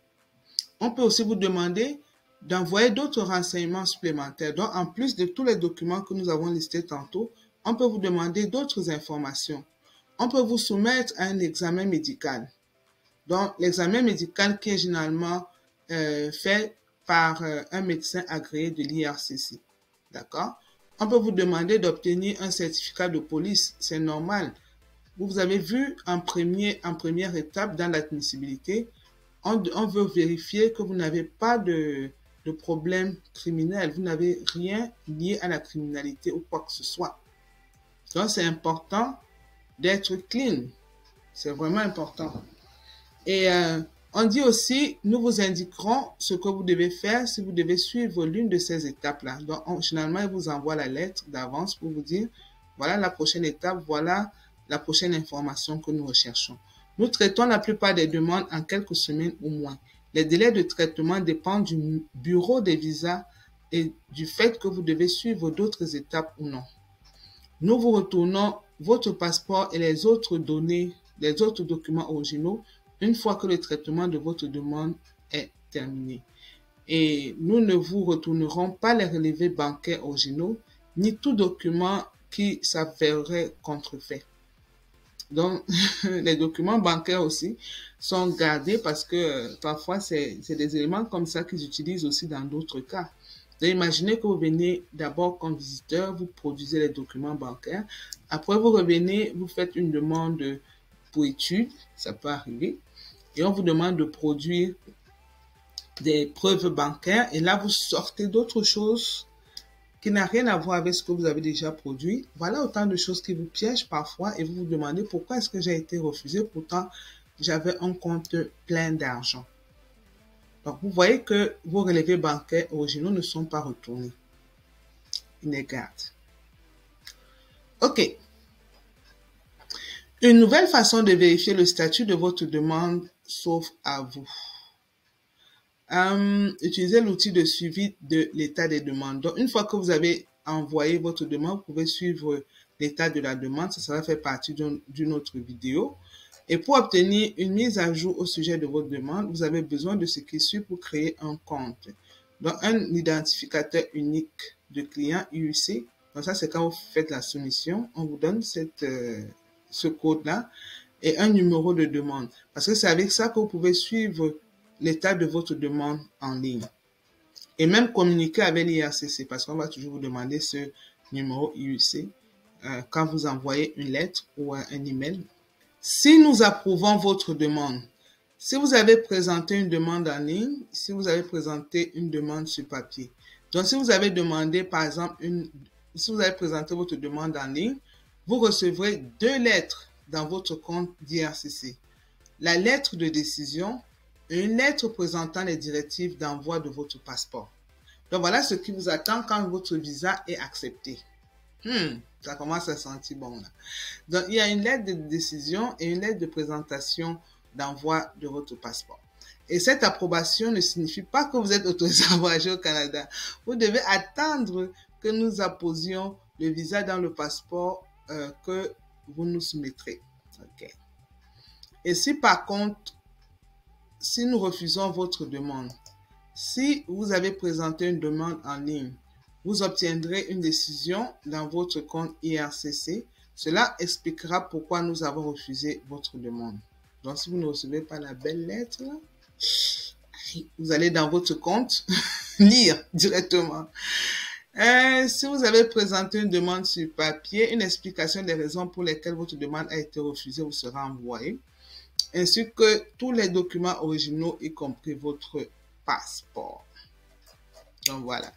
On peut aussi vous demander d'envoyer d'autres renseignements supplémentaires. Donc, en plus de tous les documents que nous avons listés tantôt, on peut vous demander d'autres informations. On peut vous soumettre à un examen médical. Donc, l'examen médical qui est généralement fait par un médecin agréé de l'IRCC. D'accord? On peut vous demander d'obtenir un certificat de police. C'est normal. Vous avez vu en première étape dans l'admissibilité, on veut vérifier que vous n'avez pas de problème criminel. Vous n'avez rien lié à la criminalité ou quoi que ce soit. Donc, c'est important d'être clean. C'est vraiment important. Et On dit aussi, nous vous indiquerons ce que vous devez faire si vous devez suivre l'une de ces étapes-là. Donc, généralement, il vous envoie la lettre d'avance pour vous dire, voilà la prochaine étape, voilà la prochaine information que nous recherchons. Nous traitons la plupart des demandes en quelques semaines ou moins. Les délais de traitement dépendent du bureau des visas et du fait que vous devez suivre d'autres étapes ou non. Nous vous retournons votre passeport et les autres données, les autres documents originaux une fois que le traitement de votre demande est terminé. Et nous ne vous retournerons pas les relevés bancaires originaux ni tout document qui s'avérerait contrefait. Donc, les documents bancaires aussi sont gardés parce que parfois, c'est des éléments comme ça qu'ils utilisent aussi dans d'autres cas. Donc, imaginez que vous venez d'abord comme visiteur, vous produisez les documents bancaires. Après, vous revenez, vous faites une demande pour études, ça peut arriver. Et on vous demande de produire des preuves bancaires. Et là, vous sortez d'autres choses qui n'a rien à voir avec ce que vous avez déjà produit. Voilà autant de choses qui vous piègent parfois et vous vous demandez pourquoi est-ce que j'ai été refusé, pourtant j'avais un compte plein d'argent. Donc vous voyez que vos relevés bancaires originaux ne sont pas retournés. Ils les gardent. OK. Une nouvelle façon de vérifier le statut de votre demande s'offre à vous. Utilisez l'outil de suivi de l'état des demandes. Donc, une fois que vous avez envoyé votre demande, vous pouvez suivre l'état de la demande. Ça va faire partie d'une autre vidéo. Et pour obtenir une mise à jour au sujet de votre demande, vous avez besoin de ce qui suit pour créer un compte. Donc, un identificateur unique de client IUC. Donc, ça, c'est quand vous faites la soumission. On vous donne ce code-là et un numéro de demande. Parce que c'est avec ça que vous pouvez suivre l'état de votre demande en ligne. Et même communiquer avec l'IRCC parce qu'on va toujours vous demander ce numéro IUC quand vous envoyez une lettre ou un email. Si nous approuvons votre demande, si vous avez présenté une demande en ligne, si vous avez présenté une demande sur papier. Donc, si vous avez demandé, par exemple, si vous avez présenté votre demande en ligne, vous recevrez 2 lettres dans votre compte d'IRCC. La lettre de décision et une lettre présentant les directives d'envoi de votre passeport. Donc, voilà ce qui vous attend quand votre visa est accepté. Ça commence à sentir bon là. Donc, il y a une lettre de décision et une lettre de présentation d'envoi de votre passeport. Et cette approbation ne signifie pas que vous êtes autorisé à voyager au Canada. Vous devez attendre que nous apposions le visa dans le passeport que vous nous soumettrez. OK. Et si par contre, si nous refusons votre demande, si vous avez présenté une demande en ligne, vous obtiendrez une décision dans votre compte IRCC. Cela expliquera pourquoi nous avons refusé votre demande. Donc, si vous ne recevez pas la belle lettre, là, vous allez dans votre compte lire directement. Si vous avez présenté une demande sur papier, une explication des raisons pour lesquelles votre demande a été refusée vous sera envoyée, ainsi que tous les documents originaux, y compris votre passeport. Donc voilà.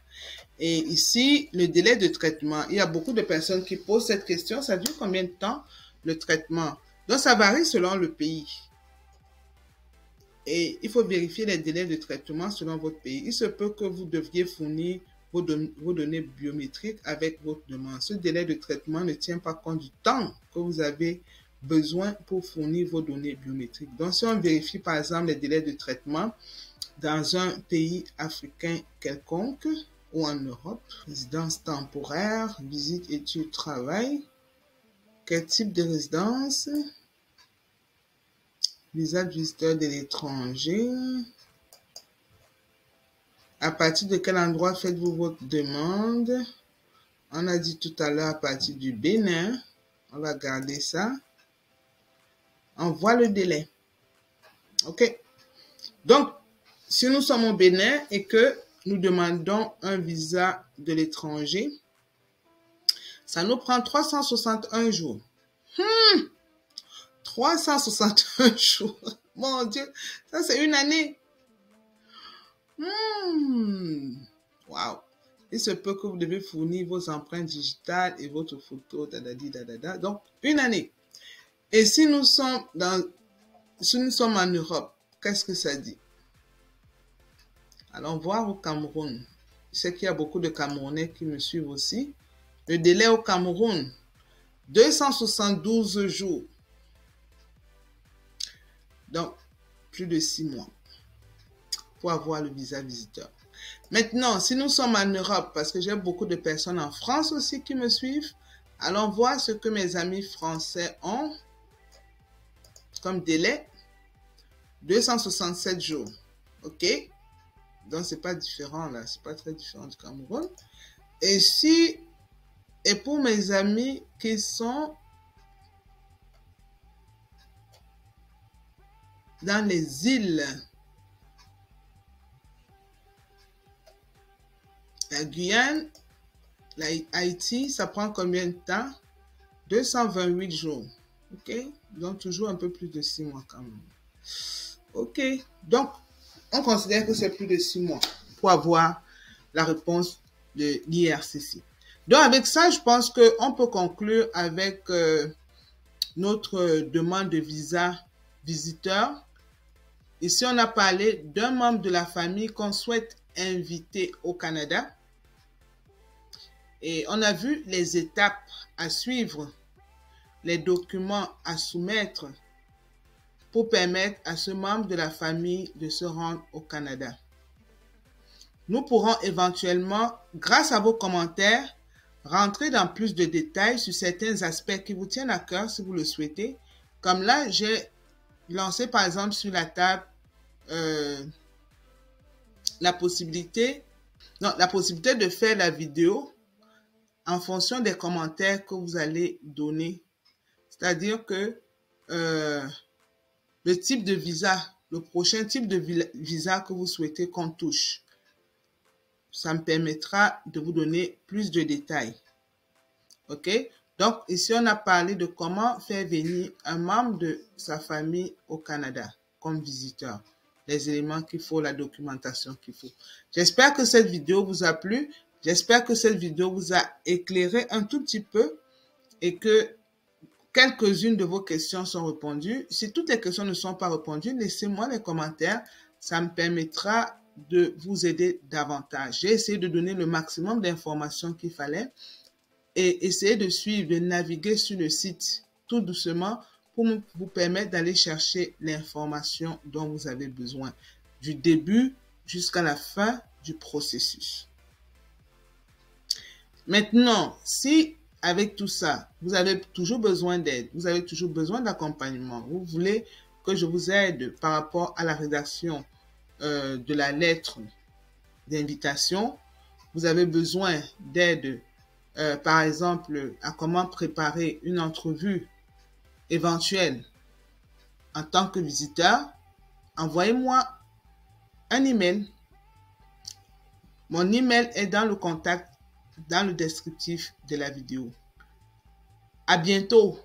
Et ici, le délai de traitement. Il y a beaucoup de personnes qui posent cette question. Ça dure combien de temps le traitement? Donc ça varie selon le pays. Et il faut vérifier les délais de traitement selon votre pays. Il se peut que vous deviez fournir vos données biométriques avec votre demande. Ce délai de traitement ne tient pas compte du temps que vous avez besoin pour fournir vos données biométriques. Donc, si on vérifie par exemple les délais de traitement dans un pays africain quelconque ou en Europe, résidence temporaire, visite, études, travail, quel type de résidence, visa de visiteur de l'étranger, à partir de quel endroit faites-vous votre demande? On a dit tout à l'heure à partir du Bénin. On va garder ça. On voit le délai. OK. Donc, si nous sommes au Bénin et que nous demandons un visa de l'étranger, ça nous prend 361 jours. 361 jours. Mon Dieu, ça c'est une année. Wow. Il se peut que vous devez fournir vos empreintes digitales et votre photo, donc une année. Et si nous sommes en Europe, qu'est-ce que ça dit? Allons voir au Cameroun. Je sais qu'il y a beaucoup de Camerounais qui me suivent aussi. Le délai au Cameroun, 272 jours. Donc, plus de 6 mois pour avoir le visa visiteur. Maintenant, si nous sommes en Europe, parce que j'ai beaucoup de personnes en France aussi qui me suivent, allons voir ce que mes amis français ont comme délai. 267 jours. OK? Donc, c'est pas différent là. C'est pas très différent du Cameroun. Et pour mes amis qui sont dans les îles, la Guyane, Haïti, ça prend combien de temps? 228 jours. OK? Donc, toujours un peu plus de 6 mois quand même. OK. Donc, on considère que c'est plus de 6 mois pour avoir la réponse de l'IRCC. Donc, avec ça, je pense qu'on peut conclure avec notre demande de visa visiteur. Ici, on a parlé d'un membre de la famille qu'on souhaite inviter au Canada. Et on a vu les étapes à suivre, les documents à soumettre pour permettre à ce membre de la famille de se rendre au Canada. Nous pourrons éventuellement, grâce à vos commentaires, rentrer dans plus de détails sur certains aspects qui vous tiennent à cœur si vous le souhaitez. Comme là, j'ai lancé par exemple sur la table la possibilité de faire la vidéo en fonction des commentaires que vous allez donner. C'est-à-dire que le type de visa, le prochain type de visa que vous souhaitez qu'on touche, ça me permettra de vous donner plus de détails. OK? Donc, ici, on a parlé de comment faire venir un membre de sa famille au Canada comme visiteur. Les éléments qu'il faut, la documentation qu'il faut. J'espère que cette vidéo vous a plu. J'espère que cette vidéo vous a éclairé un tout petit peu et que quelques-unes de vos questions sont répondues. Si toutes les questions ne sont pas répondues, laissez-moi les commentaires. Ça me permettra de vous aider davantage. J'ai essayé de donner le maximum d'informations qu'il fallait et essayer de suivre, de naviguer sur le site tout doucement pour vous permettre d'aller chercher l'information dont vous avez besoin du début jusqu'à la fin du processus. Maintenant, si avec tout ça, vous avez toujours besoin d'aide, vous avez toujours besoin d'accompagnement, vous voulez que je vous aide par rapport à la rédaction de la lettre d'invitation, vous avez besoin d'aide, par exemple, à comment préparer une entrevue éventuelle en tant que visiteur, envoyez-moi un email. Mon email est dans le contact, dans le descriptif de la vidéo. À bientôt.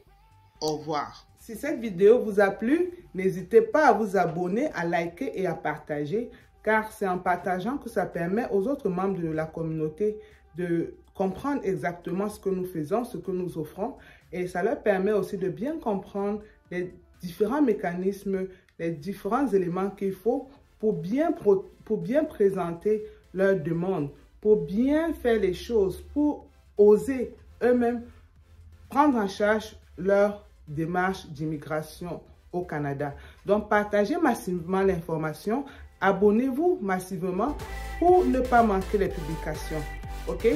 Au revoir. Si cette vidéo vous a plu, n'hésitez pas à vous abonner, à liker et à partager, car c'est en partageant que ça permet aux autres membres de la communauté de comprendre exactement ce que nous faisons, ce que nous offrons, et ça leur permet aussi de bien comprendre les différents mécanismes, les différents éléments qu'il faut pour bien présenter leur demande, pour bien faire les choses, pour oser eux-mêmes prendre en charge leur démarche d'immigration au Canada. Donc, partagez massivement l'information, abonnez-vous massivement pour ne pas manquer les publications. OK?